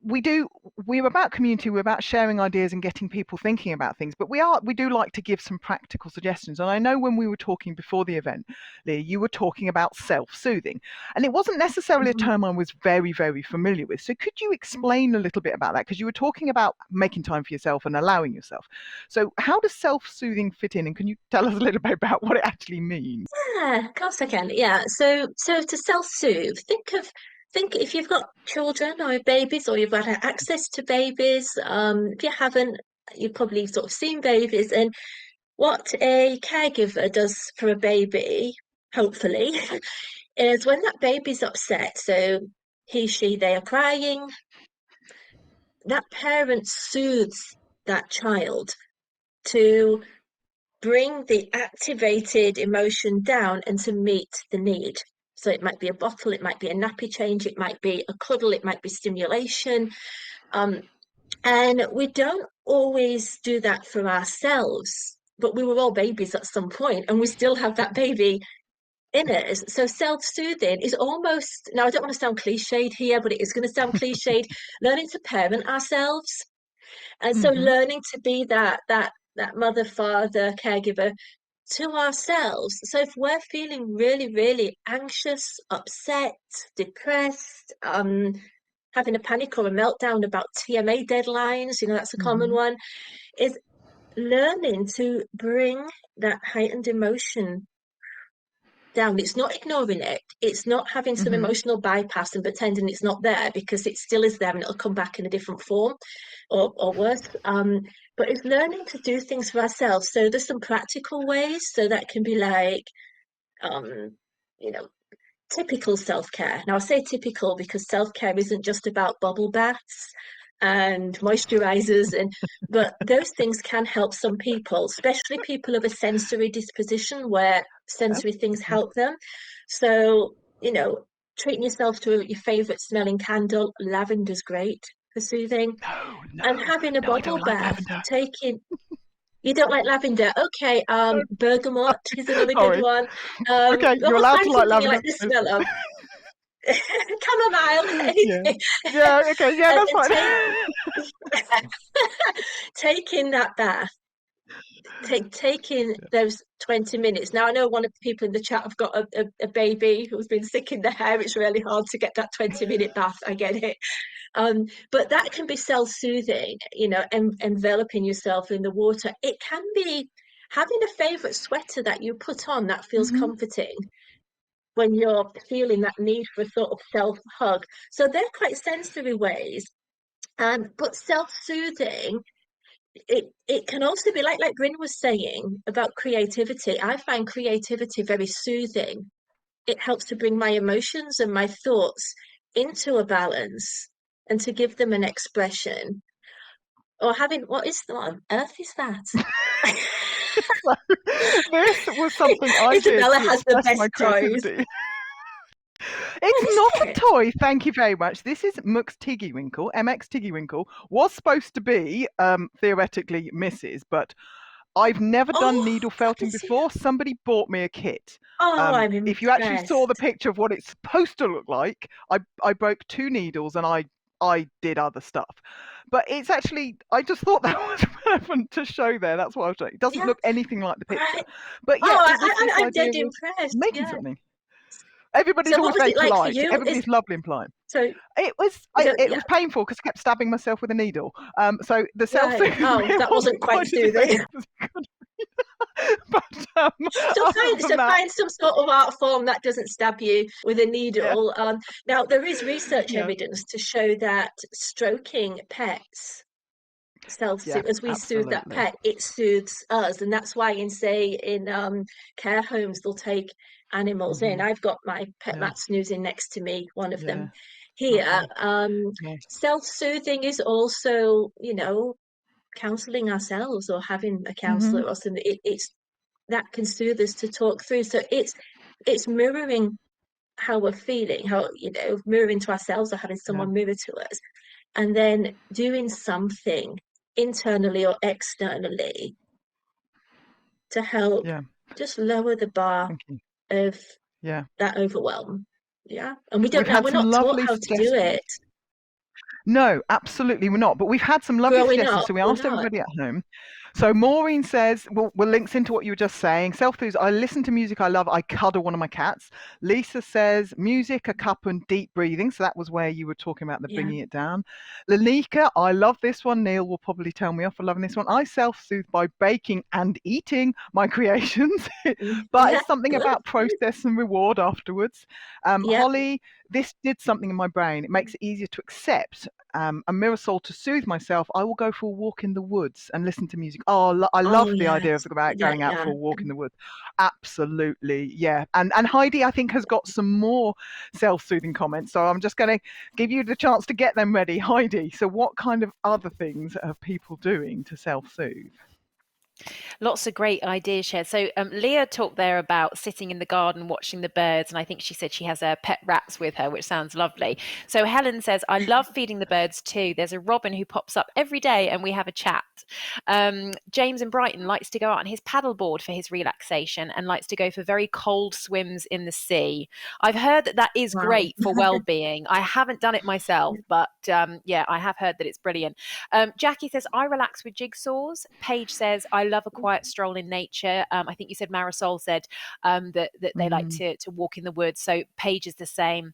we're about community, we're about sharing ideas and getting people thinking about things, but we do like to give some practical suggestions. And I know when we were talking before the event, Leah, you were talking about self-soothing, and it wasn't necessarily a term I was very, very familiar with. So could you explain a little bit about that? Because you were talking about making time for yourself and allowing yourself. So how does self-soothing fit in? And can you tell us a little bit about what it actually means? Yeah, of course I can. Yeah. So to self-soothe, think if you've got children or babies, or you've got access to babies. If you haven't, you've probably sort of seen babies, and what a caregiver does for a baby, hopefully, is when that baby's upset, so they are crying, that parent soothes that child to bring the activated emotion down and to meet the need. So it might be a bottle, it might be a nappy change, it might be a cuddle, it might be stimulation. And we don't always do that for ourselves, but we were all babies at some point, and we still have that baby in us. So self-soothing is almost, now I don't want to sound cliched here, but it is going to sound cliched, learning to parent ourselves. And so learning to be that mother, father, caregiver to ourselves. So if we're feeling really, really anxious, upset, depressed, having a panic or a meltdown about TMA deadlines, that's a common one, is learning to bring that heightened emotion down. It's not ignoring it. It's not having some emotional bypass and pretending it's not there, because it still is there and it'll come back in a different form or worse. But it's learning to do things for ourselves. So there's some practical ways. So that can be like, typical self-care. Now I say typical because self-care isn't just about bubble baths and moisturizers, but those things can help some people, especially people of a sensory disposition where sensory things Okay. help them. So, treating yourself to your favorite smelling candle. Lavender's great for soothing. And No, having a no, I bubble don't like bath, lavender. you don't like avender. Okay, No, bergamot is another good sorry. one. Okay, you're We'll allowed find to like something you lavender. like the smell of. Chamomile, Yeah. anything. Yeah, okay, yeah, that's And fine. taking that bath, taking those 20 minutes. Now, I know one of the people in the chat have got a baby who's been sick in the hair. It's really hard to get that 20-minute bath. I get it. But that can be self-soothing, enveloping yourself in the water. It can be having a favorite sweater that you put on that feels Mhm. comforting when you're feeling that need for a sort of self-hug. So they're quite sensory ways. But self-soothing, it can also be like Bryn was saying about creativity. I find creativity very soothing. It helps to bring my emotions and my thoughts into a balance and to give them an expression. Or having what on earth is that? So, this was something I did Isabella to has the express my best toys. creativity. What It's is not a it? toy, thank you very much. This is Mux Tiggywinkle. MX Tiggywinkle was supposed to be theoretically Mrs., but I've never done Oh, needle let me felting see before. that. Somebody bought me a kit. Oh, I'm If you actually saw the impressed. picture of what it's supposed to look like, I broke 2 needles and I did other stuff. But it's actually, I just thought that was relevant to show there. That's what I was saying. It doesn't Yeah, look anything like the picture. right. But yeah, Oh, it was this I'm dead idea of impressed. making Yeah. something. Everybody's So what always was very it like for polite. you? Everybody's lovely and polite. So It yeah, was painful because I kept stabbing myself with a needle. So the right. self-soothing Oh, bit that wasn't wasn't quite quite as effective soothing. as it could be. But So other than that, find some sort of art form that doesn't stab you with a yeah, needle. Now there is research yeah, evidence to show that stroking pets yeah, as we soothe that absolutely. pet, it soothes us, and that's why in care homes they'll take animals in. Hmm. I've got my pet Yeah, Matt snoozing next to me, one of yeah, them here. lovely. Nice. Self-soothing is also, counseling ourselves or having a Hmm. counselor or something. It's that can soothe us to talk through. So it's mirroring how we're feeling, how mirroring to ourselves or having Yeah, someone mirror to us, and then doing something internally or externally to help yeah. just lower the bar Thank you. of Yeah, that overwhelm. Yeah. And we've had we're some not taught lovely how to do suggestions. it No, absolutely we're not. But we've had some lovely growing suggestions. up. So we We're asked not. everybody at home. So Maureen says, well, links into what you were just saying. Self-soothe, I listen to music I love. I cuddle one of my cats. Lisa says, music, a cup, and deep breathing. So that was where you were talking about the Yeah. bringing it down. Lanika, I love this one. Neil will probably tell me off for loving this one. I self-soothe by baking and eating my creations. But Yeah. it's something Good. about process and reward afterwards. Yeah. Holly, this did something in my brain. It makes it easier to accept. A Mirasol to soothe myself. I will go for a walk in the woods and listen to music. Oh, I Oh love the idea of yes. about Yeah. going out Yeah. for a walk in the woods. Absolutely, yeah. And Heidi, I think, has got some more self-soothing comments. So I'm just going to give you the chance to get them ready, Heidi. So what kind of other things are people doing to self-soothe? Lots of great ideas shared. So Leah talked there about sitting in the garden watching the birds, and I think she said she has pet rats with her, which sounds lovely. So Helen says, I love feeding the birds too. There's a robin who pops up every day and we have a chat. James in Brighton likes to go out on his paddleboard for his relaxation and likes to go for very cold swims in the sea. I've heard that is Wow. great for well-being. I haven't done it myself, but yeah, I have heard that it's brilliant. Jackie says, I relax with jigsaws. Paige says, I love a quiet stroll in nature. I think you said Marisol said that they like to walk in the woods. So Paige is the same.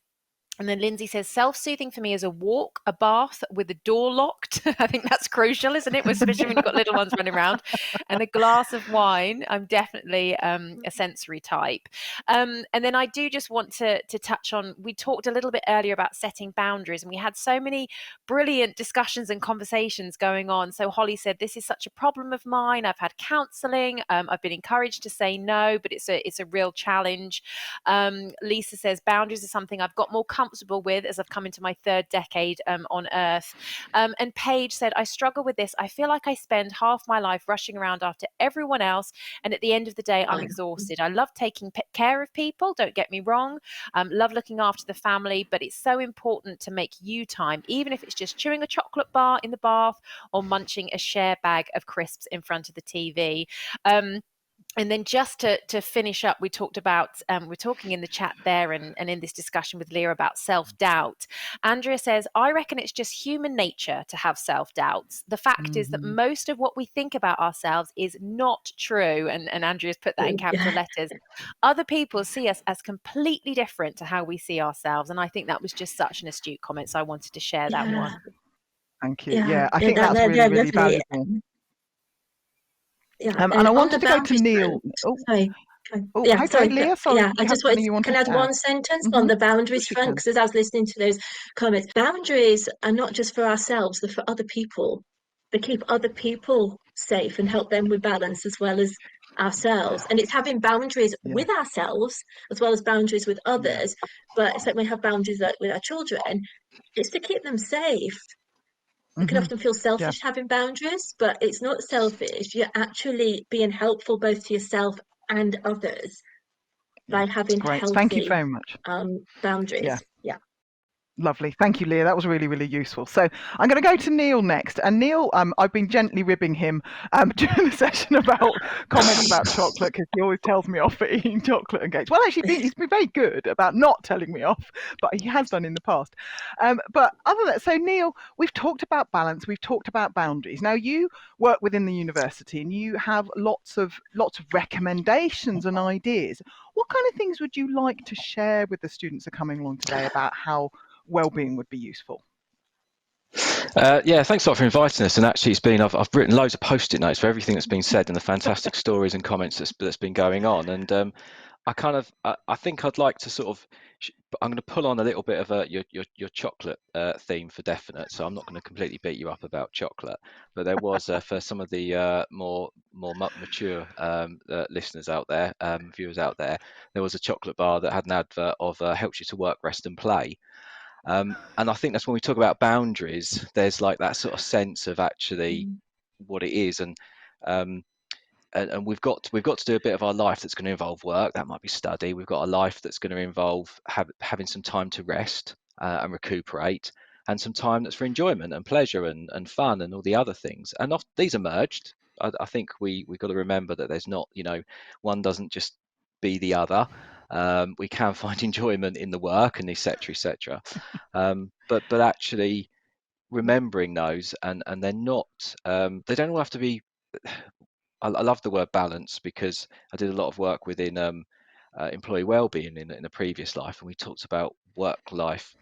And then Lindsay says, self-soothing for me is a walk, a bath with the door locked. I think that's crucial, isn't it? Especially when you've got little ones running around. And a glass of wine. I'm definitely a sensory type. And then I do just want to touch on, we talked a little bit earlier about setting boundaries, and we had so many brilliant discussions and conversations going on. So Holly said, this is such a problem of mine. I've had counselling. I've been encouraged to say no, but it's a real challenge. Lisa says, boundaries are something I've got more comfortable with as I've come into my third decade on Earth. And Paige said, I struggle with this. I feel like I spend half my life rushing around after everyone else, and at the end of the day, I'm exhausted. I love taking care of people, don't get me wrong. Love looking after the family, but it's so important to make you time, even if it's just chewing a chocolate bar in the bath or munching a share bag of crisps in front of the TV. And then just to finish up, we talked about, we're talking in the chat there and in this discussion with Leah about self-doubt. Andrea says, I reckon it's just human nature to have self-doubts. The fact is that most of what we think about ourselves is not true. And Andrea's put that in capital letters. Other people see us as completely different to how we see ourselves. And I think that was just such an astute comment. So I wanted to share that one. Thank you. Yeah, I think that's really, they're really lovely. valuable. Yeah, And I on wanted the to go to boundaries Neil. front, Oh, sorry. okay, Sorry. Leah, sorry, Yeah, did I you have just something wanted you can wanted I to add add? one sentence on Of the boundaries course you front? can. Because as I was listening to those comments, boundaries are not just for ourselves, they're for other people. They keep other people safe and help them with balance as well as ourselves. And it's having boundaries Yeah, with ourselves as well as boundaries with yeah. others. But it's like we have boundaries with our children, it's to keep them safe. It can often feel Yeah, selfish having boundaries, but it's not selfish. You're actually being helpful both to yourself and others yeah. by having Great. Thank you healthy very much. Yeah. boundaries. Yeah. Lovely. Thank you, Leah. That was really, really useful. So I'm going to go to Neil next. And Neil, I've been gently ribbing him during the session about comments about chocolate because he always tells me off for eating chocolate and cakes. Well, actually, he's been very good about not telling me off, but he has done in the past. But other than that, so Neil, we've talked about balance. We've talked about boundaries. Now, you work within the university and you have lots of recommendations and ideas. What kind of things would you like to share with the students that are coming along today about how well-being would be useful? Yeah, thanks a lot for inviting us. And actually, it's been I've written loads of post-it notes for everything that's been said and the fantastic stories and comments that's been going on. And I think I'd like to sort of I'm going to pull on a little bit of your chocolate theme for definite. So I'm not going to completely beat you up about chocolate, but there was for some of the more mature listeners out there, viewers out there, there was a chocolate bar that had an advert of helps you to work, rest, and play. And I think that's when we talk about boundaries, there's like that sort of sense of actually what it is. Um, and we've got to do a bit of our life that's going to involve work. That might be study. We've got a life that's going to involve having some time to rest and recuperate, and some time that's for enjoyment and pleasure and fun and all the other things. And these are merged. I think we've got to remember that there's not, one doesn't just be the other. We can find enjoyment in the work and etc. etc. But actually remembering those, and they're not they don't all have to be. I love the word balance because I did a lot of work within employee wellbeing in a previous life, and we talked about work-life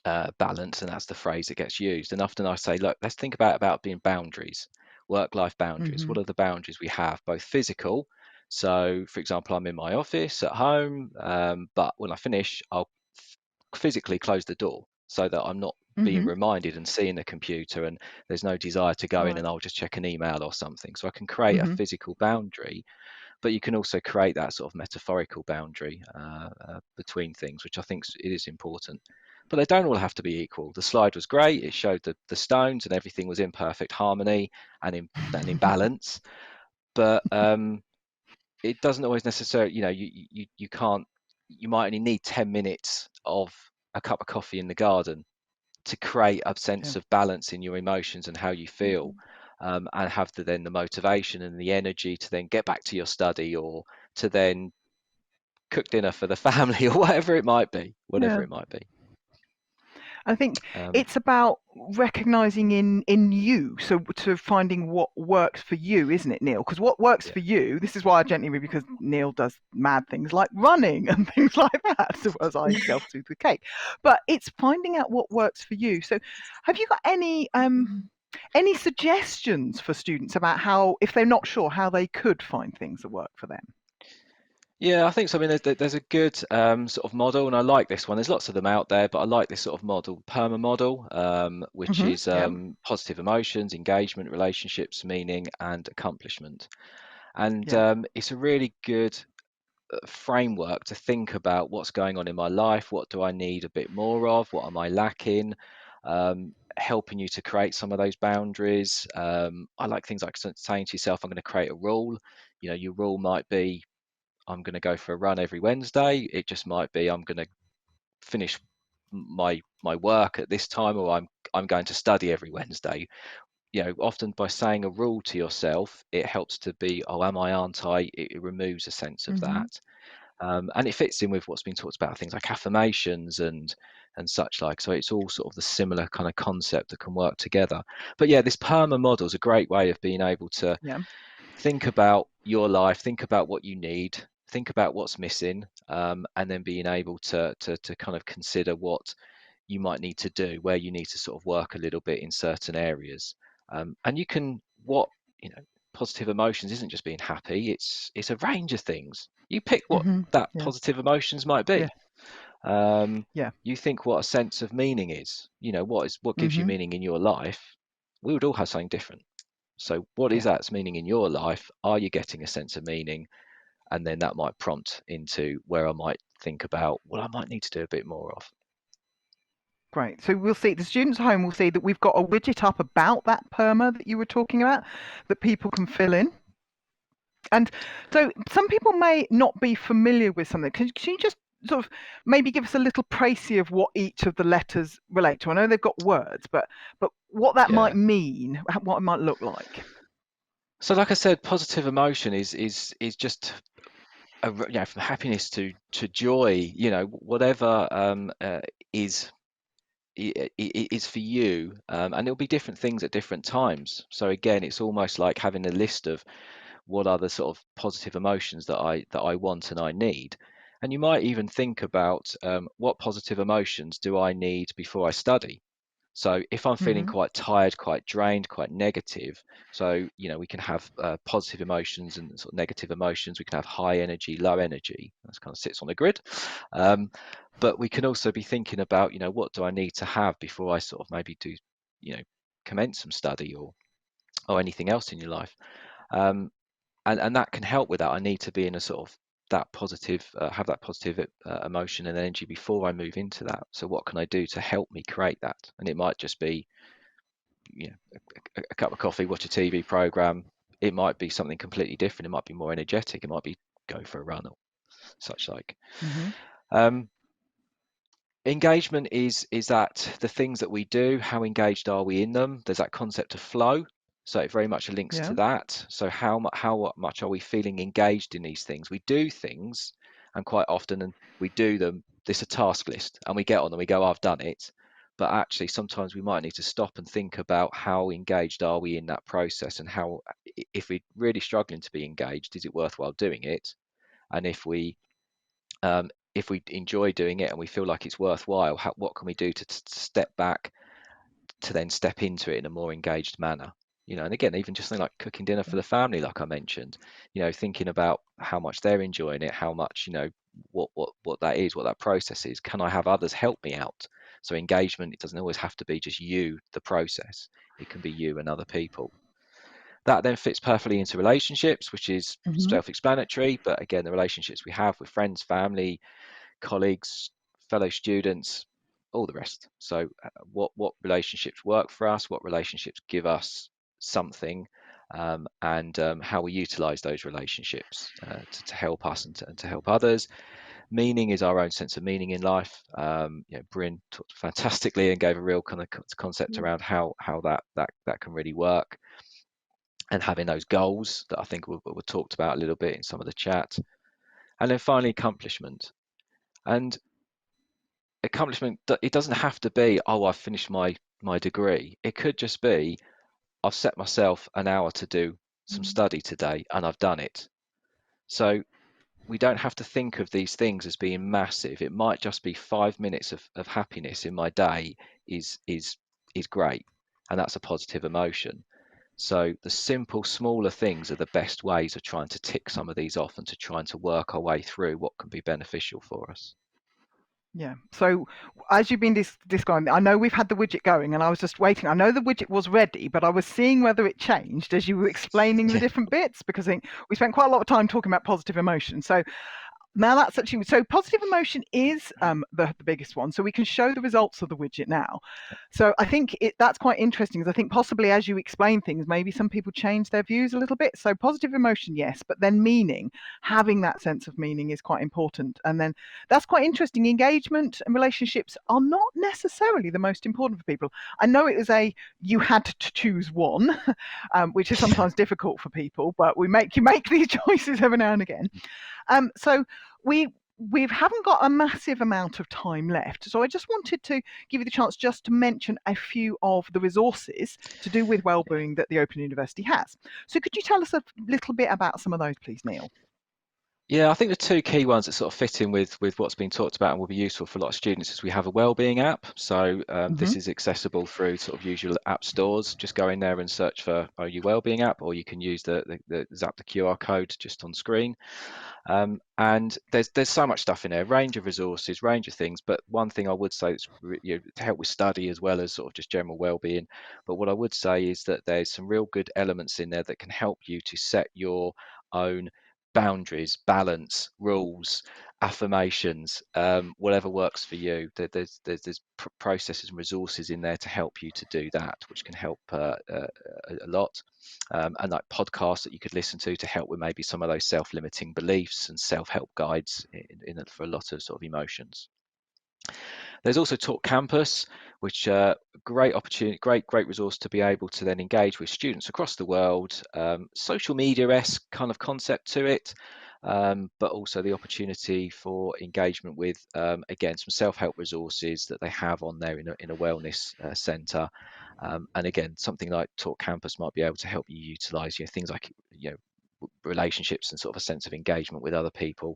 balance, and that's the phrase that gets used. And often I say, look, let's think about being boundaries, work-life boundaries. What are the boundaries we have, both physical? So, for example, I'm in my office at home, but when I finish, I'll physically close the door so that I'm not being reminded and seeing the computer, and there's no desire to go in and I'll just check an email or something. So I can create a physical boundary, but you can also create that sort of metaphorical boundary between things, which I think it is important. But they don't all have to be equal. The slide was great. It showed the stones and everything was in perfect harmony and in balance. But it doesn't always necessarily, you can't, you might only need 10 minutes of a cup of coffee in the garden to create a sense of balance in your emotions and how you feel, and have then the motivation and the energy to then get back to your study or to then cook dinner for the family or whatever it might be. I think Um, it's about recognizing in you, so to finding what works for you, isn't it, Neil? Because what works yeah. for you, this is why I gently read, because Neil does mad things like running and things like that, so as I self-soothe with cake. But it's finding out what works for you. So have you got any suggestions for students about how, if they're not sure, how they could find things that work for them? Yeah, I think so. I mean, there's a good sort of model, and I like this one. There's lots of them out there, but I like this sort of model, PERMA model, which is Yeah. positive emotions, engagement, relationships, meaning, and accomplishment. And Yeah. it's a really good framework to think about what's going on in my life, what do I need a bit more of, what am I lacking, helping you to create some of those boundaries. I like things like saying to yourself, I'm going to create a rule. Your rule might be I'm going to go for a run every Wednesday. It just might be I'm going to finish my work at this time, or I'm going to study every Wednesday. Often by saying a rule to yourself, it helps to be, oh, am I, aren't I? It removes a sense of Hmm. that. And it fits in with what's been talked about, things like affirmations and such like. So it's all sort of the similar kind of concept that can work together. But yeah, this PERMA model is a great way of being able to Yeah. think about your life, think about what you need, think about what's missing, and then being able to kind of consider what you might need to do, where you need to sort of work a little bit in certain areas. And you can what you know positive emotions isn't just being happy, it's a range of things. You pick what Hmm. that Yeah. positive emotions might Yeah. be. um, Yeah. you think what a sense of meaning is, what gives you Hmm. meaning in your life. We would all have something different. So what is Yeah. that's meaning in your life? Are you getting a sense of meaning? And then that might prompt into where I might think about what I might need to do a bit more of. Great. So we'll see, the students at home will see that we've got a widget up about that PERMA that you were talking about that people can fill in. And so some people may not be familiar with something. Can you just sort of maybe give us a little précis of what each of the letters relate to? I know they've got words, but what that might Yeah. mean, what it might look like. So like I said, positive emotion is just from happiness to joy, whatever is is for you, and it'll be different things at different times. So again, it's almost like having a list of what are the sort of positive emotions that I want and I need. And you might even think about what positive emotions do I need before I study. So if I'm feeling Hmm. quite tired, quite drained, quite negative, so we can have positive emotions and sort of negative emotions. We can have high energy, low energy. That kind of sits on the grid. Um, but we can also be thinking about, what do I need to have before I sort of maybe do, commence some study or anything else in your life. Um, and that can help with that. I need to be in a sort of that positive, have that positive emotion and energy before I move into that. So what can I do to help me create that? And it might just be, a cup of coffee, watch a TV program. It might be something completely different. It might be more energetic. It might be go for a run or such like. Hmm. Um, Engagement is that the things that we do, how engaged are we in them? There's that concept of flow. So it very much links Yeah. to that. So how much are we feeling engaged in these things? We do things, and quite often, and we do them. This a task list, and we get on and we go, I've done it. But actually, sometimes we might need to stop and think about how engaged are we in that process, and how, if we're really struggling to be engaged, is it worthwhile doing it? And if we enjoy doing it and we feel like it's worthwhile, what can we do to step back to then step into it in a more engaged manner? And again, even just something like cooking dinner for the family, like I mentioned, thinking about how much they're enjoying it, how much, what that is, what that process is. Can I have others help me out? So engagement, it doesn't always have to be just you, the process. It can be you and other people. That then fits perfectly into relationships, which is Hmm. self-explanatory. But again, the relationships we have with friends, family, colleagues, fellow students, all the rest. So what relationships work for us, what relationships give us something, and how we utilize those relationships to help us and to help others. Meaning is our own sense of meaning in life. Bryn talked fantastically and gave a real kind of concept around how that can really work, and having those goals that I think were talked about a little bit in some of the chat. And then finally, accomplishment. And accomplishment, it doesn't have to be, oh, I've finished my degree. It could just be, I've set myself an hour to do some study today and I've done it. So we don't have to think of these things as being massive. It might just be 5 minutes of happiness in my day is great, and that's a positive emotion. So the simple, smaller things are the best ways of trying to tick some of these off and to trying to work our way through what can be beneficial for us. Yeah. So as you've been describing, I know we've had the widget going, and I was just waiting. I know the widget was ready, but I was seeing whether it changed as you were explaining the Yeah. different bits, because I think we spent quite a lot of time talking about positive emotion. So now that's actually, so positive emotion is the biggest one. So we can show the results of the widget now. So I think that's quite interesting, because I think possibly as you explain things, maybe some people change their views a little bit. So positive emotion, yes, but then meaning, having that sense of meaning is quite important. And then that's quite interesting. Engagement and relationships are not necessarily the most important for people. I know it was you had to choose one, which is sometimes difficult for people, but you make these choices every now and again. So we haven't got a massive amount of time left. So I just wanted to give you the chance just to mention a few of the resources to do with wellbeing that the Open University has. So could you tell us a little bit about some of those, please, Neil? Yeah, I think the two key ones that sort of fit in with what's been talked about and will be useful for a lot of students is we have a wellbeing app. So this is accessible through sort of usual app stores. Just go in there and search for OU Wellbeing app, or you can use the QR code just on screen. And there's so much stuff in there, range of resources, range of things. But one thing I would say is, you know, to help with study as well as sort of just general well-being. But what I would say is that there's some real good elements in there that can help you to set your own boundaries, balance, rules, affirmations, whatever works for you. There's processes and resources in there to help you to do that, which can help a lot. And like podcasts that you could listen to help with maybe some of those self-limiting beliefs and self-help guides for a lot of sort of emotions. There's also Talk Campus, which great opportunity, great resource to be able to then engage with students across the world. Social media-esque kind of concept to it, but also the opportunity for engagement with, again, some self-help resources that they have on there in a wellness centre. And again, something like Talk Campus might be able to help you utilise, you know, things like, you know, relationships and sort of a sense of engagement with other people,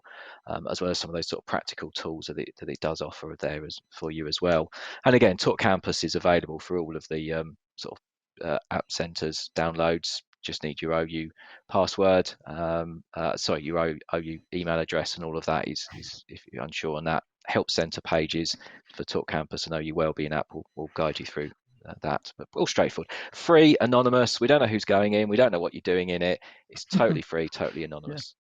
as well as some of those sort of practical tools that it does offer there for you as well. And again, Talk Campus is available for all of the sort of app centres downloads. Just need your OU password, your OU email address, and all of that is if you're unsure on that. Help Centre pages for Talk Campus and OU Wellbeing app will guide you through that, but all straightforward, free, anonymous. We don't know who's going in, we don't know what you're doing in it. It's totally free, totally anonymous.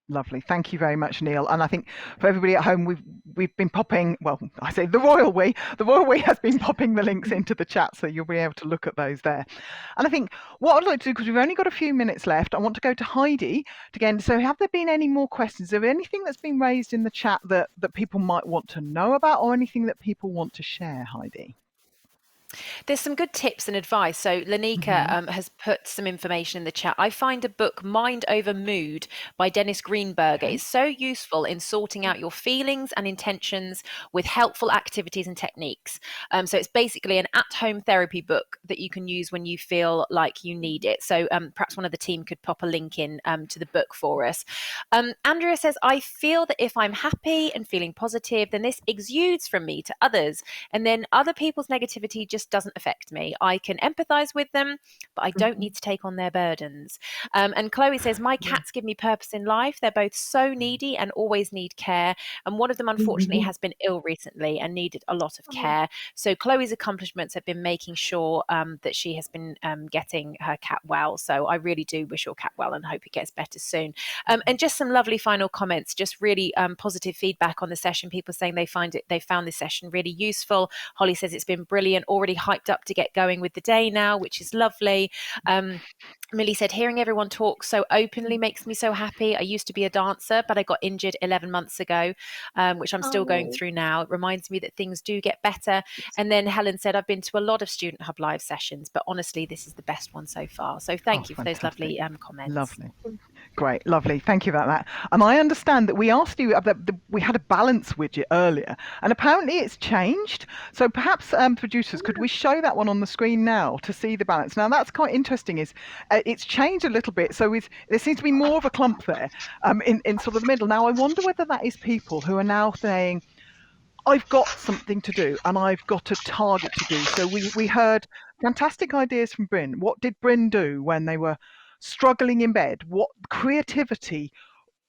Lovely, thank you very much, Neil. And I think for everybody at home, we've been popping, well, I say the royal we has been popping the links into the chat, so you'll be able to look at those there. And I think what I'd like to do, because we've only got a few minutes left, I want to go to Heidi again. So have there been any more questions? Is there anything that's been raised in the chat that people might want to know about, or anything that people want to share, Heidi? There's some good tips and advice. So Lanika has put some information in the chat. I find a book, Mind Over Mood by Dennis Greenberger, is so useful in sorting out your feelings and intentions with helpful activities and techniques. So it's basically an at-home therapy book that you can use when you feel like you need it. So perhaps one of the team could pop a link in to the book for us. Andrea says, I feel that if I'm happy and feeling positive, then this exudes from me to others. And then other people's negativity just doesn't affect me. I can empathize with them, but I don't need to take on their burdens. And Chloe says, my cats give me purpose in life. They're both so needy and always need care. And one of them, unfortunately, has been ill recently and needed a lot of care. So Chloe's accomplishments have been making sure that she has been getting her cat well. So I really do wish your cat well and hope it gets better soon. And just some lovely final comments, just really positive feedback on the session. People saying they found this session really useful. Holly says it's been brilliant, already hyped up to get going with the day now, which is lovely. Millie said, hearing everyone talk so openly makes me so happy. I used to be a dancer, but I got injured 11 months ago, which I'm still going through now. It reminds me that things do get better. And then Helen said, I've been to a lot of Student Hub Live sessions, but honestly, this is the best one so far. So thank you for those lovely comments. Lovely. Great, lovely. Thank you about that. And I understand that we asked you about we had a balance widget earlier, and apparently it's changed. So perhaps producers, could we show that one on the screen now to see the balance? Now that's quite interesting. Is it's changed a little bit, so there seems to be more of a clump there in sort of the middle. Now I wonder whether that is people who are now saying, I've got something to do and I've got a target to do. So we heard fantastic ideas from Bryn. What did Bryn do when they were struggling in bed? What creativity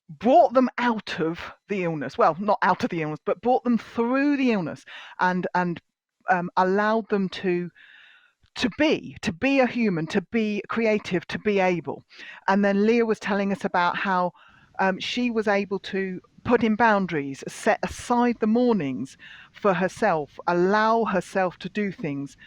brought them out of the illness? Well, not out of the illness, but brought them through the illness and allowed them to be a human, to be creative, to be able. And then Leah was telling us about how she was able to put in boundaries, set aside the mornings for herself, allow herself to do things,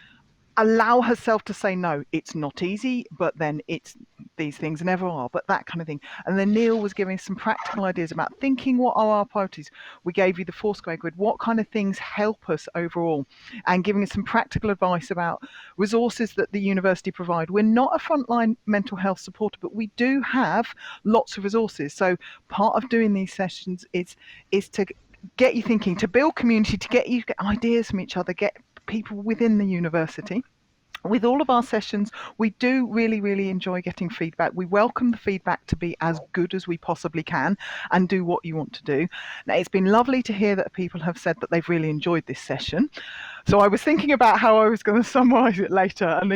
allow herself to say no. It's not easy, but then it's these things never are, but that kind of thing. And then Neil was giving some practical ideas about thinking what are our priorities. We gave you the 4 square grid, what kind of things help us overall, and giving us some practical advice about resources that the university provide. We're not a frontline mental health supporter, but we do have lots of resources. So part of doing these sessions is to get you thinking, to build community, to get you ideas from each other, get people within the university. With all of our sessions, we do really, really enjoy getting feedback. We welcome the feedback to be as good as we possibly can and do what you want to do. Now, it's been lovely to hear that people have said that they've really enjoyed this session. So I was thinking about how I was going to summarize it later, and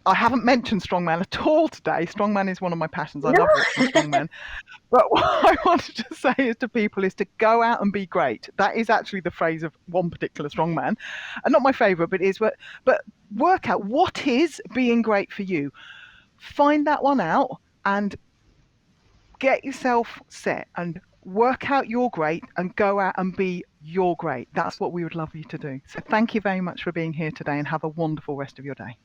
I haven't mentioned strongman at all today. Strongman is one of my passions. I love watching strongman. But what I wanted to say to people is to go out and be great. That is actually the phrase of one particular strongman, and not my favourite, but but work out what is being great for you. Find that one out and get yourself set and work out your great and go out and be your great. That's what we would love you to do. So thank you very much for being here today and have a wonderful rest of your day.